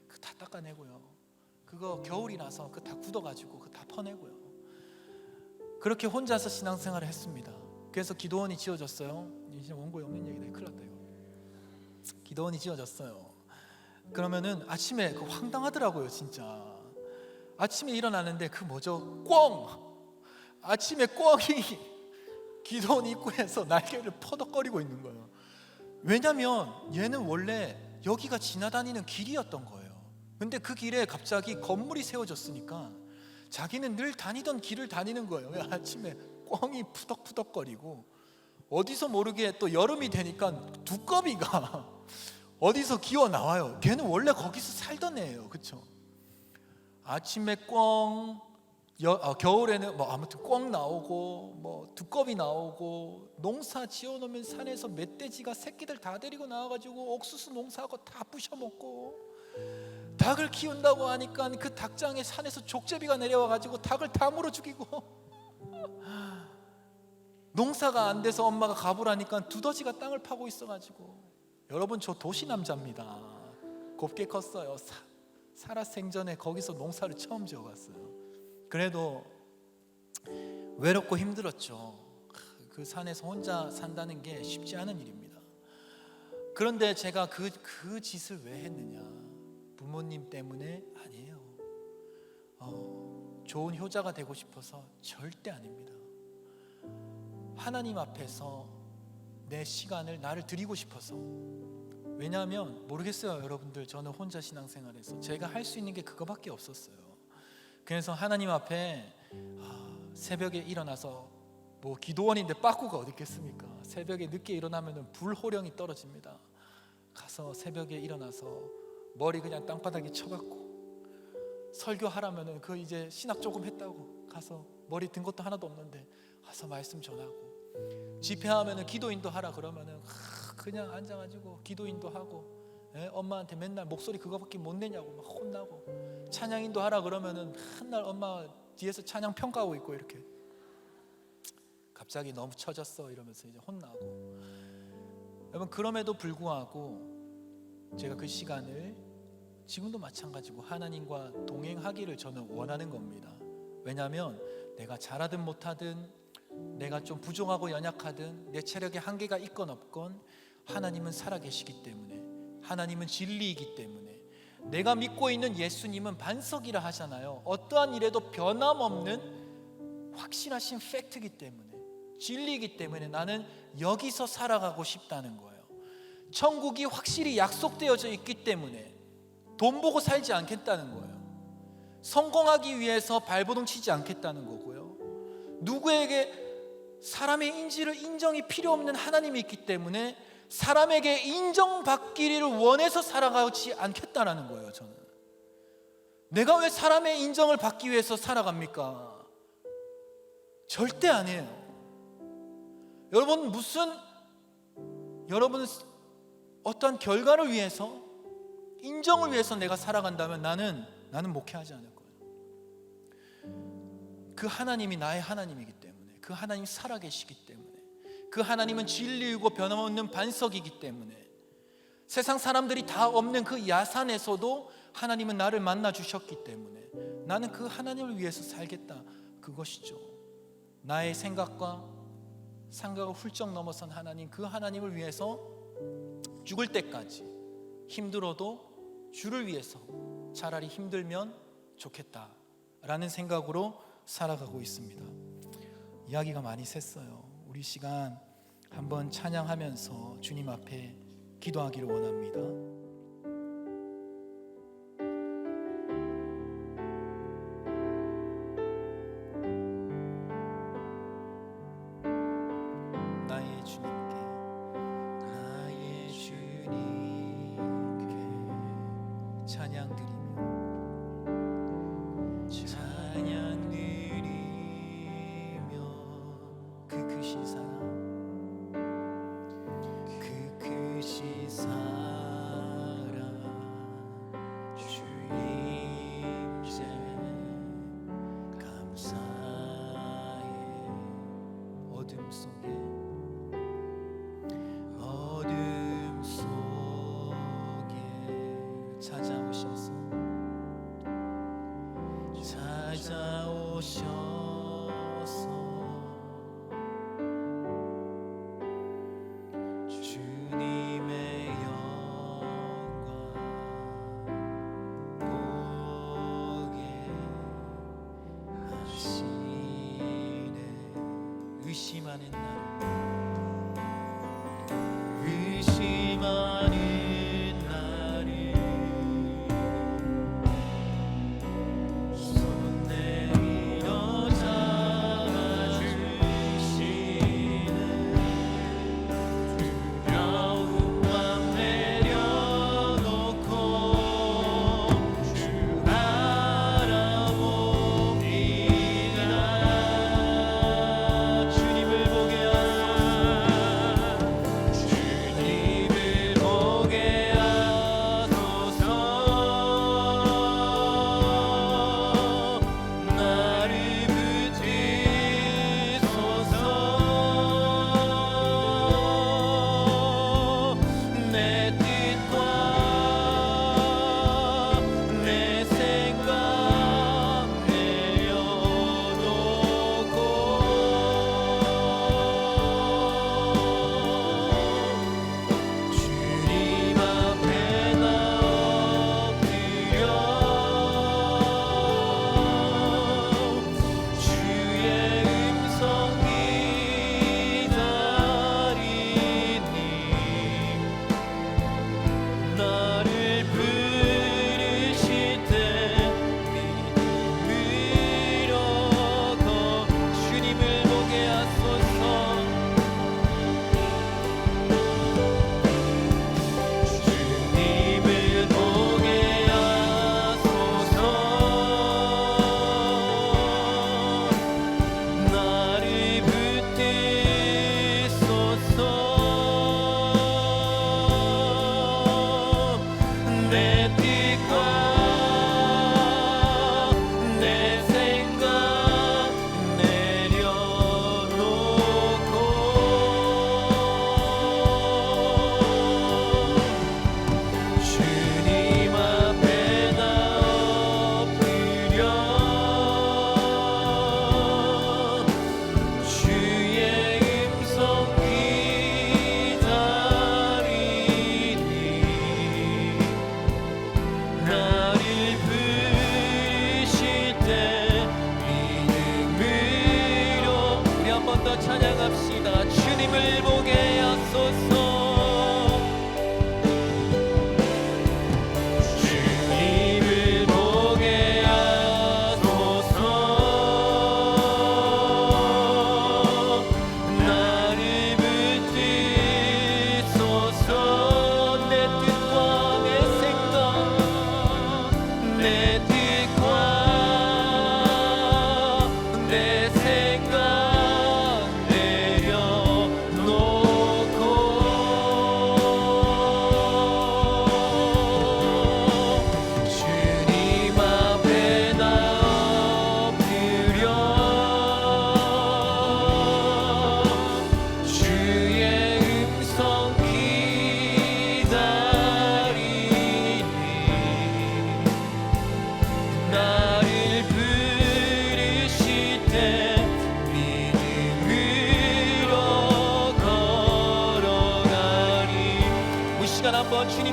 S1: 그 다 닦아내고요. 그거 겨울이라서 그 다 굳어가지고 그 다 퍼내고요. 그렇게 혼자서 신앙생활을 했습니다. 그래서 기도원이 지어졌어요. 이제 원고에 없는 얘기다. 큰일 났다 이거. 기도원이 지어졌어요. 그러면은 아침에 그 황당하더라고요. 진짜 아침에 일어나는데 그 뭐죠? 꿩! 아침에 꿩이 기도원 입구에서 날개를 퍼덕거리고 있는 거예요. 왜냐면 얘는 원래 여기가 지나다니는 길이었던 거예요. 근데 그 길에 갑자기 건물이 세워졌으니까 자기는 늘 다니던 길을 다니는 거예요. 아침에 꿩이 푸덕푸덕거리고 어디서 모르게 또 여름이 되니까 두꺼비가 어디서 기어 나와요. 걔는 원래 거기서 살던 애예요. 그렇죠? 아침에 꿩, 겨울에는 뭐 아무튼 꿩 나오고 뭐 두꺼비 나오고 농사 지어놓으면 산에서 멧돼지가 새끼들 다 데리고 나와가지고 옥수수 농사하고 다 부셔먹고 닭을 키운다고 하니까 그 닭장에 산에서 족제비가 내려와가지고 닭을 다 물어 죽이고 농사가 안 돼서 엄마가 가보라니까 두더지가 땅을 파고 있어가지고 여러분 저 도시 남자입니다. 곱게 컸어요. 살아생전에 거기서 농사를 처음 지어봤어요. 그래도 외롭고 힘들었죠. 그 산에서 혼자 산다는 게 쉽지 않은 일입니다. 그런데 제가 그 짓을 왜 했느냐? 부모님 때문에 아니에요. 좋은 효자가 되고 싶어서 절대 아닙니다. 하나님 앞에서 내 시간을 나를 드리고 싶어서. 왜냐하면 모르겠어요 여러분들, 저는 혼자 신앙생활에서 제가 할 수 있는 게 그거밖에 없었어요. 그래서 하나님 앞에 새벽에 일어나서 뭐 기도원인데 빠꾸가 어디 있겠습니까? 새벽에 늦게 일어나면 불호령이 떨어집니다. 가서 새벽에 일어나서 머리 그냥 땅바닥에 쳐박고 설교하라면은 그 이제 신학 조금 했다고 가서 머리 든 것도 하나도 없는데 가서 말씀 전하고, 집회하면은 기도인도 하라 그러면은 그냥 앉아가지고 기도인도 하고, 엄마한테 맨날 목소리 그거밖에 못 내냐고 막 혼나고, 찬양인도 하라 그러면은 맨날 엄마 뒤에서 찬양 평가하고 있고, 이렇게 갑자기 너무 처졌어 이러면서 이제 혼나고. 여러분 그럼에도 불구하고 제가 그 시간을 지금도 마찬가지고 하나님과 동행하기를 저는 원하는 겁니다. 왜냐하면 내가 잘하든 못하든, 내가 좀 부족하고 연약하든, 내 체력에 한계가 있건 없건 하나님은 살아계시기 때문에, 하나님은 진리이기 때문에, 내가 믿고 있는 예수님은 반석이라 하잖아요. 어떠한 일에도 변함없는 확실하신 팩트이기 때문에, 진리이기 때문에 나는 여기서 살아가고 싶다는 거예요. 천국이 확실히 약속되어져 있기 때문에 돈 보고 살지 않겠다는 거예요. 성공하기 위해서 발버둥 치지 않겠다는 거고요. 누구에게 사람의 인정이 필요 없는 하나님이 있기 때문에 사람에게 인정받기를 원해서 살아가지 않겠다는 거예요. 저는 내가 왜 사람의 인정을 받기 위해서 살아갑니까? 절대 아니에요. 여러분 여러분은 어떠한 결과를 위해서, 인정을 위해서 내가 살아간다면 나는 목회하지 않을 거예요. 그 하나님이 나의 하나님이기 때문에, 그 하나님이 살아계시기 때문에, 그 하나님은 진리이고 변함없는 반석이기 때문에, 세상 사람들이 다 없는 그 야산에서도 하나님은 나를 만나 주셨기 때문에 나는 그 하나님을 위해서 살겠다, 그것이죠. 나의 생각과 상각을 훌쩍 넘어선 하나님, 그 하나님을 위해서 죽을 때까지 힘들어도 주를 위해서 차라리 힘들면 좋겠다라는 생각으로 살아가고 있습니다. 이야기가 많이 샜어요. 우리 시간 한번 찬양하면서 주님 앞에 기도하기를 원합니다. 나의 주님께 찬양 드리며 그 크신 사랑, 그 크신 사랑 주 임재 감사해. 어둠 속에 찾아오셔서 주님의 영광 보게 하시네. 의심하는 나를 손 내밀어 잡아주시는 두려움 맘 내려놓고 주 바라봅니다. 주님을 보게 하소서.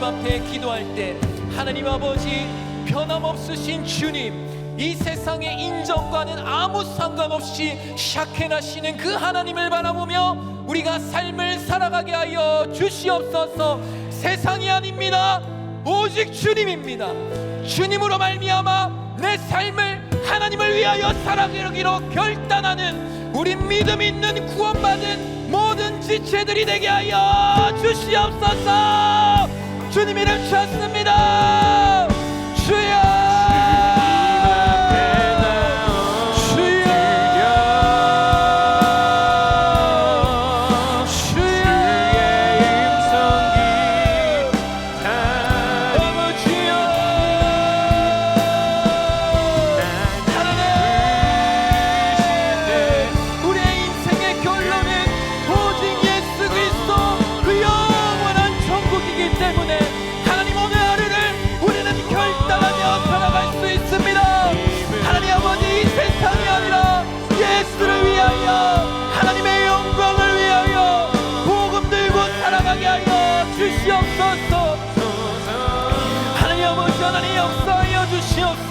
S1: 앞에 기도할 때 하나님 아버지 변함없으신 주님, 이 세상의 인정과는 아무 상관없이 샤케나시는 그 하나님을 바라보며 우리가 삶을 살아가게 하여 주시옵소서. 세상이 아닙니다. 오직 주님입니다. 주님으로 말미암아 내 삶을 하나님을 위하여 살아가기로 결단하는 우리 믿음 있는 구원받은 모든 지체들이 되게 하여 주시옵소서. 주님 이름 찾습니다. 주여, 하나님 역사하여 주시옵소서.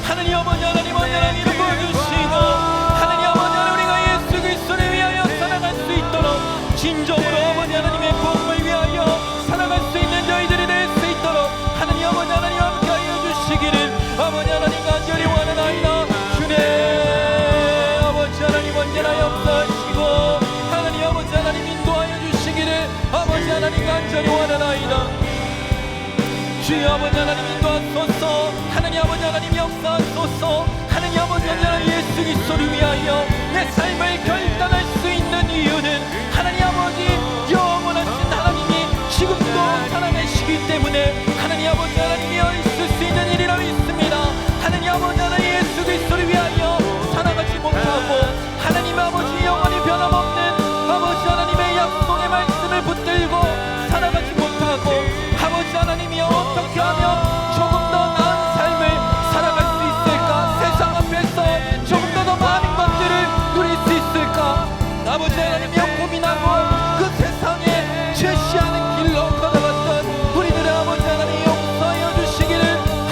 S1: 하나님 아버지 하나님 언제나 보여주시고 하나님 아버지 하나님 우리가 예수 그리스도를 위하여 살아갈 수 있도록 진정으로 아버지 하나님의 복음을 위하여 살아갈 수 있는 저희들이 될 수 있도록 하나님 아버지 하나님 함께하여 주시기를 아버지 하나님 간절히 원하나이다. 주님 아버지 하나님 언제나 역사하시고 하나님 아버지 하나님 인도하여 주시기를 아버지 하나님 간절히 원하나이다. 주여 아버지 하나님 인도하소서. 하나님 아버지 하나님 역사하소서. 하나님 아버지 하나님 예수 그리스도를 위하여 내 삶을 결단할 수 있는 이유는 하나님 아버지 영원하신 하나님이 지금도 살아계시기 때문에 하나님 아버지 하나님이 있을 수 있는 일이라 믿습니다. 하나님 아버지 하나님 예수 그리스도를 위하여 살아가지 못하고 하나님 아버지 영원히 변함없는 아버지 하나님의 약속의 말씀을 붙들고 살아가지 못하고 아버지 하나님이 어떻게 하면 조금 더 나은 삶을 살아갈 수 있을까? 세상 앞에서 조금 더 많은 것들을 누릴 수 있을까? 아버지 하나님이 고민하고 그 세상에 제시하는 길로 걸어갔던 우리들의 아버지 하나님 용서하여 주시기를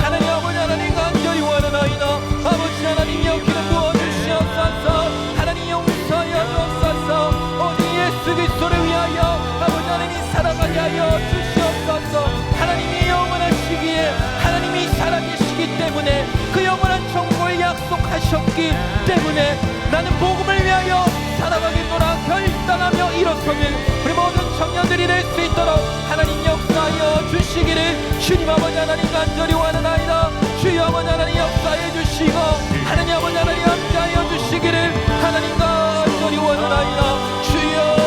S1: 하나님 아버지 하나님 간절히 원하나이다. 아버지 하나님 여기는 부어주시옵소서. 하나님 용서하여 주옵소서. 오직 예수 그리스도를 위하여 아버지 하나님 살아가게 하여 주시옵소서. 하나님이 영원하시기에 하나님이 살아계시기 때문에 그 영원한 천국을 약속하셨기 때문에 나는 복음을 위하여 살아가겠노라 결단하며 일어서는 우리 모든 청년들이 될 수 있도록 하나님 역사하여 주시기를 주님 아버지 하나님 간절히 원하나이다. 주여 아버지 하나님 역사해 주시고 하나님 아버지 하나님 함께하여 주시기를 하나님 간절히 원하나이다. 주여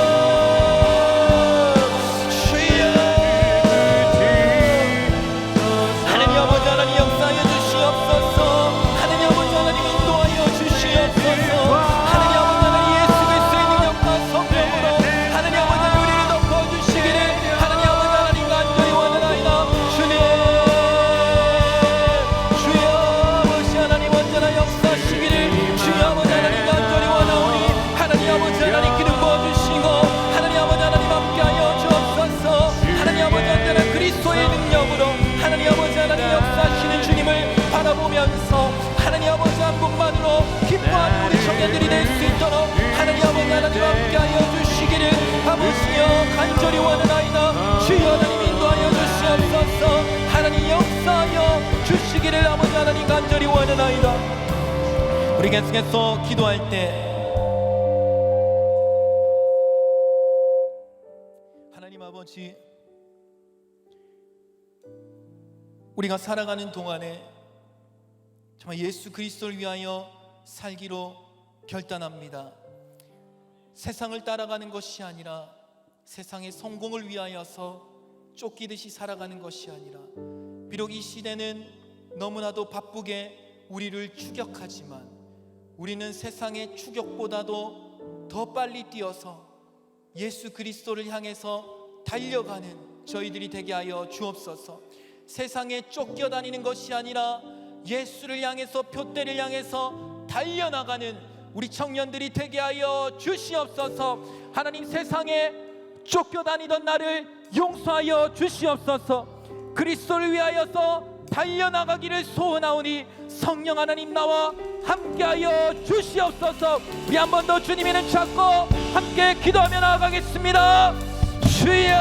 S1: 바라보면서 하나님 아버지 한 분만으로 기뻐하는 우리 청년들이 될 수 있도록 하나님 아버지 하나님 함께하여 주시기를 아버지여 간절히 원하나이다. 주여 하나님 인도하여 주시옵소서. 하나님 역사하여 주시기를 아버지 하나님 간절히 원하나이다. 우리 계속해서 기도할 때 하나님 아버지 우리가 살아가는 동안에 정말 예수 그리스도를 위하여 살기로 결단합니다. 세상을 따라가는 것이 아니라 세상의 성공을 위하여서 쫓기듯이 살아가는 것이 아니라 비록 이 시대는 너무나도 바쁘게 우리를 추격하지만 우리는 세상의 추격보다도 더 빨리 뛰어서 예수 그리스도를 향해서 달려가는 저희들이 되게 하여 주옵소서. 세상에 쫓겨다니는 것이 아니라 예수를 향해서 표대를 향해서 달려나가는 우리 청년들이 되게 하여 주시옵소서. 하나님 세상에 쫓겨다니던 나를 용서하여 주시옵소서. 그리스도를 위하여서 달려나가기를 소원하오니 성령 하나님 나와 함께하여 주시옵소서. 우리 한 번 더 주님의 이름 찾고 함께 기도하며 나아가겠습니다. 주여,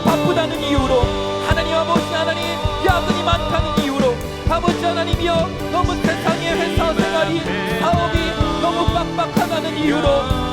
S1: 바쁘다는 이유로, 하나님 아버지 하나님 야근이 많다는 이유로, 아버지 하나님이여 너무 세상의 회사 생활이 사업이 너무 빡빡하다는 이유로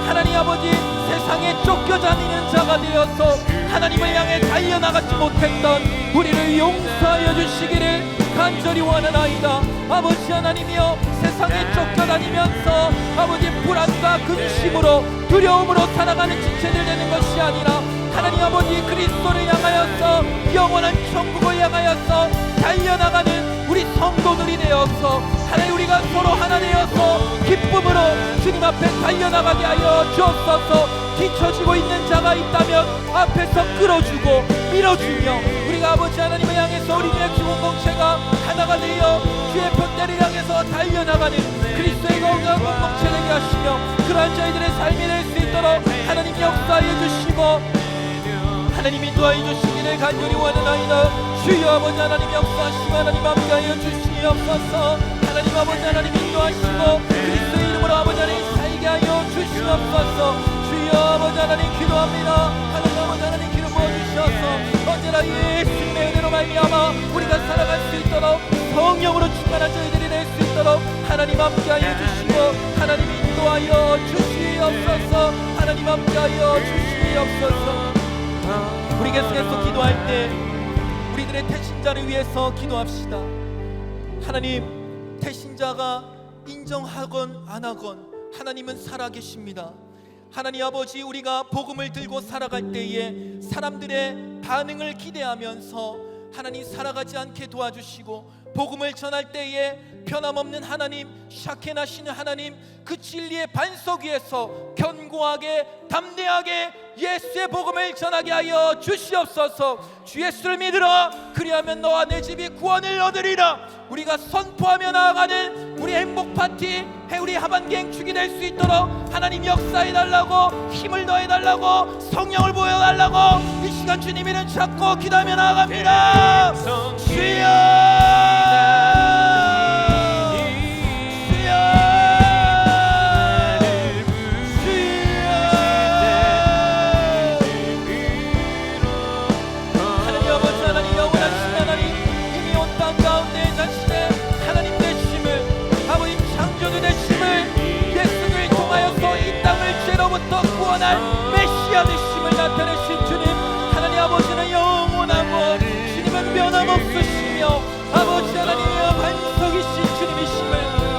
S1: 하나님 아버지 세상에 쫓겨 다니는 자가 되어서 하나님을 향해 달려나가지 못했던 우리를 용서하여 주시기를 간절히 원하나이다. 아버지 하나님이여 세상에 쫓겨다니면서 아버지 불안과 근심으로 두려움으로 살아가는 지체들 되는 것이 아니라 하나님 아버지 그리스도를 향하여서 영원한 천국을 향하여서 달려나가는 우리 성도들이 되어서 하나님 우리가 서로 하나 되어서 기쁨으로 주님 앞에 달려나가게 하여 주옵소서. 뒤처지고 있는 자가 있다면 앞에서 끌어주고 밀어주며 우리가 아버지 하나님을 향해서 우리 예수 공동체가 하나가 되어 주의 표대를 향해서 달려나가는 그리스도의 건강한 공동체 되게 하시며 그러한 저희들의 삶이 될 수 있도록 하나님 역사해 주시고 하나님 인도하여 주시기를 간절히 원하나이다. 주여 아버지 하나님 역사하시고 하나님 함께하여 주시옵소서. 하나님 아버지 하나님 인도하시고 그리스도의 이름으로 아버지 하나님 살게 하여 주시옵소서. 주여 아버지 하나님 기도합니다. 하나님 아버지 하나님 기름 부어주셔서 언제나 예수님의 은혜로 말미암아 우리가 살아갈 수 있도록 성령으로 충만한 저희들이 될 수 있도록 하나님 함께하여 주시고 하나님 인도하여 주시옵소서. 하나님 함께하여 주시옵소서. 우리 계속해서 기도할 때 우리들의 태신자를 위해서 기도합시다. 하나님, 태신자가 인정하건 안하건 하나님은 살아계십니다. 하나님 아버지, 우리가 복음을 들고 살아갈 때에 사람들의 반응을 기대하면서 하나님 살아가지 않게 도와주시고 복음을 전할 때에 변함없는 하나님, 샤케나시는 하나님, 그 진리의 반석 위에서 견고하게 담대하게 예수의 복음을 전하게 하여 주시옵소서. 주 예수를 믿으라. 그리하면 너와 내 집이 구원을 얻으리라. 우리가 선포하며 나아가는 우리 행복 파티, 우리 하반기 행축이 될 수 있도록 하나님 역사해달라고, 힘을 더해달라고, 성령을 보여달라고 이 시간 주님 이름 찾고 기도하며 나아갑니다. 주여, 메시아 되심을 나타내신 주님, 하나님 아버지는 영원하고 주님은 변함없으시며 아버지 하나님의 반석이신 주님이심을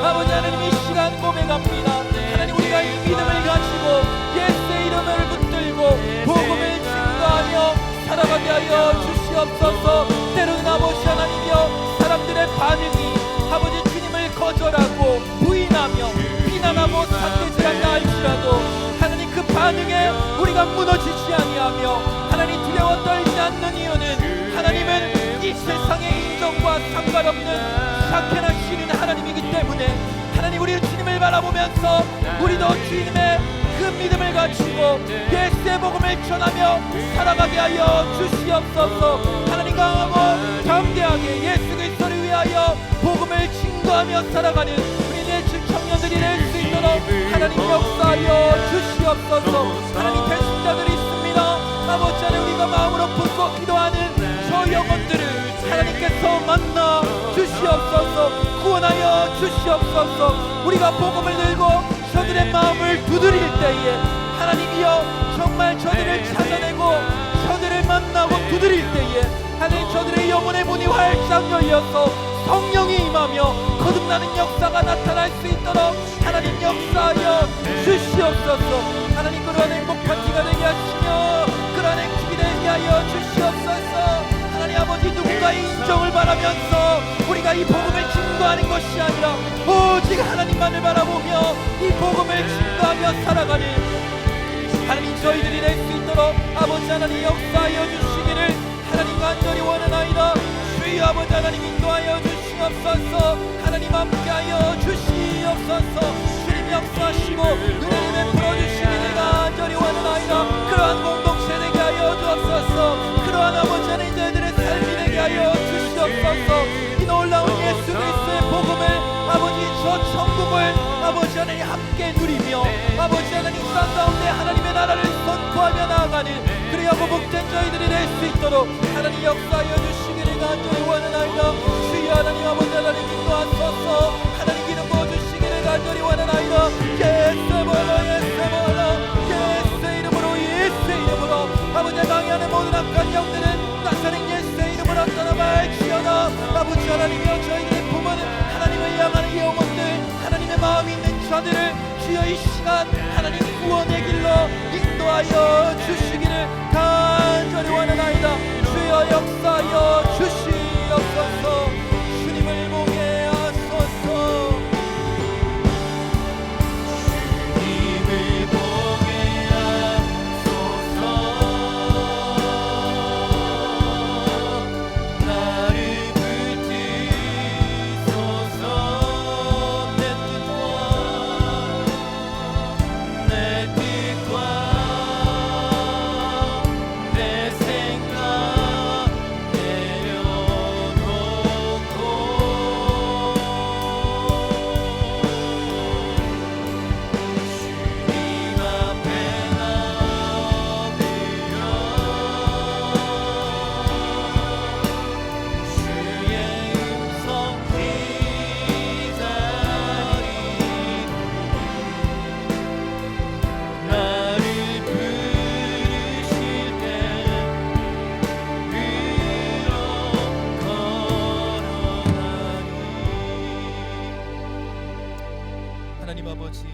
S1: 아버지 하나님 이 시간 고백합니다. 하나님 우리가 이 믿음을 가지고 예수의 이름을 붙들고 복음을 증거하며 살아가게 하여 주시옵소서. 때로는 아버지 하나님이여 사람들의 반응이 아버지 주님을 거절하고 부인하며 비난하고 삭대질한다 할지라도 그 반응에 우리가 무너지지 아니하며 하나님 두려워 떨지 않는 이유는 하나님은 이 세상의 인정과 상관없는 샤케나시는 하나님이기 때문에 하나님 우리 주님을 바라보면서 우리도 주님의 그 믿음을 가지고 예수의 복음을 전하며 살아가게 하여 주시옵소서. 하나님 강하고 담대하게 예수 그리스도를 위하여 복음을 증거하며 살아가는 우리 내주 청년들이 될 수 있도록 하나님 역사하여 주시옵소서. 하나님 대신자들이 있습니다. 아버지 하나님 우리가 마음으로 품고 기도하는 저 영혼들을 하나님께서 만나 주시옵소서. 구원하여 주시옵소서. 우리가 복음을 들고 저들의 마음을 두드릴 때에 하나님이여 정말 저들을 찾아내고 저들을 만나고 두드릴 때에 하나님 저들의 영혼의 문이 활짝 열려서 성령이 임하며 거듭나는 역사가 나타날 수 있도록 하나님 역사하여 주시옵소서. 하나님 그러한 행복 파티가 되게 하시며 그러한 행축이 되게 하여 주시옵소서. 하나님 아버지 누군가의 인정을 바라면서 우리가 이 복음을 증거하는 것이 아니라 오직 하나님만을 바라보며 이 복음을 증거하며 살아가는 하나님 저희들이 낼 수 있도록 아버지 하나님 역사하여 주시기를 하나님 간절히 원하나이다. 주여 아버지 하나님 인도하여 주시옵소서. 하나님 함께하여 주시옵소서. 주님 역사하시고 은혜를 베풀어 주시기를 간절히 원하나이다. 그러한 공동체 되게 하여 주옵소서. 그러한 아버지 하나님 저희들의 삶이 되게 하여 주시옵소서. 이 놀라운 예수 그리스도의 복음을 아버지 저 천국을 아버지 하나님 함께 누리며 아버지 하나님 땅 가운데 하나님의 나라를 선포하며 나아가는 그리하고 복된 저희들이 될 수 있도록 하나님 역사하여 주시기를 간절히 원하나이다. 주여 하나님 아버지 하나님 인도하소서. 하나님 기름 부어주시기를 간절히 원하나이다. 예수의 이름으로 예수의 이름으로 아버지 강의하는 모든 악한 영들은 나사렛 예수의 이름으로 떠나갈지어다. 아버지 하나님이여 저희들의 부모는 하나님을 향하는 영혼들 하나님의 마음이 있는 자들을 주여 이 시간 하나님 구원의 길로 인도하여 주시기를 간절히 원하나이다. 주여 역사하여 주시옵소서. 주님을 보게 하소서. 주님을 보게 하소서. 나를 붙드소서. 내 뜻과 내 생각 내려놓고 주님 앞에 나오며 주의 음성 기다리니 나를 부르실 때 하나님 아버지,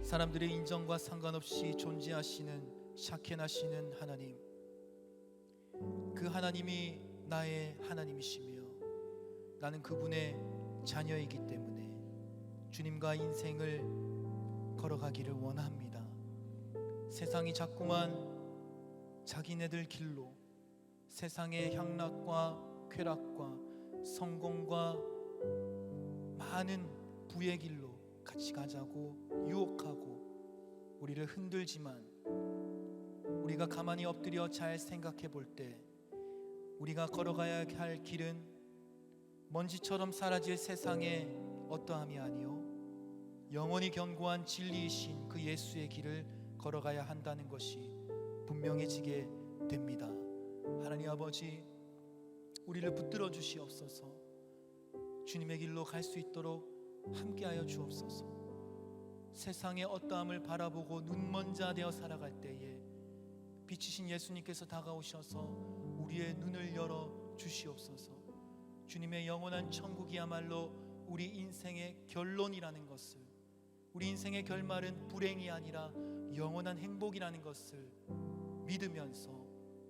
S1: 사람들의 인정과 상관없이 존재하시는 샤켄하시는 하나님, 그 하나님이 나의 하나님이시며 나는 그분의 자녀이기 때문에 주님과 인생을 걸어가기를 원합니다. 세상이 자꾸만 자기네들 길로 세상의 향락과 쾌락과 성공과 많은 부의 길로 같이 가자고 유혹하고 우리를 흔들지만 우리가 가만히 엎드려 잘 생각해 볼 때 우리가 걸어가야 할 길은 먼지처럼 사라질 세상의 어떠함이 아니요 영원히 견고한 진리이신 그 예수의 길을 걸어가야 한다는 것이 분명해지게 됩니다. 하나님 아버지, 우리를 붙들어 주시옵소서. 주님의 길로 갈 수 있도록 함께하여 주옵소서. 세상의 어떠함을 바라보고 눈먼 자 되어 살아갈 때에 빛이신 예수님께서 다가오셔서 우리의 눈을 열어 주시옵소서. 주님의 영원한 천국이야말로 우리 인생의 결론이라는 것을, 우리 인생의 결말은 불행이 아니라 영원한 행복이라는 것을 믿으면서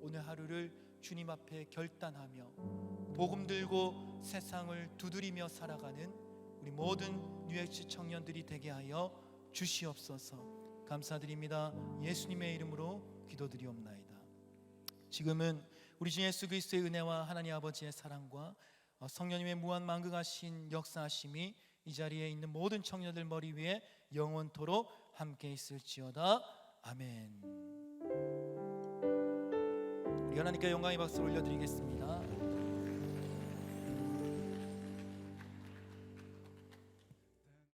S1: 오늘 하루를 주님 앞에 결단하며 복음 들고 세상을 두드리며 살아가는 우리 모든 뉴에이지 청년들이 되게 하여 주시옵소서. 감사드립니다. 예수님의 이름으로 기도드리옵나이다. 지금은 우리 주 예수 그리스도의 은혜와 하나님 아버지의 사랑과 성령님의 무한 만극하신 역사하심이 이 자리에 있는 모든 청년들 머리 위에 영원토록 함께 있을지어다. 아멘. 우리 하나님께 영광의 박수를 올려드리겠습니다.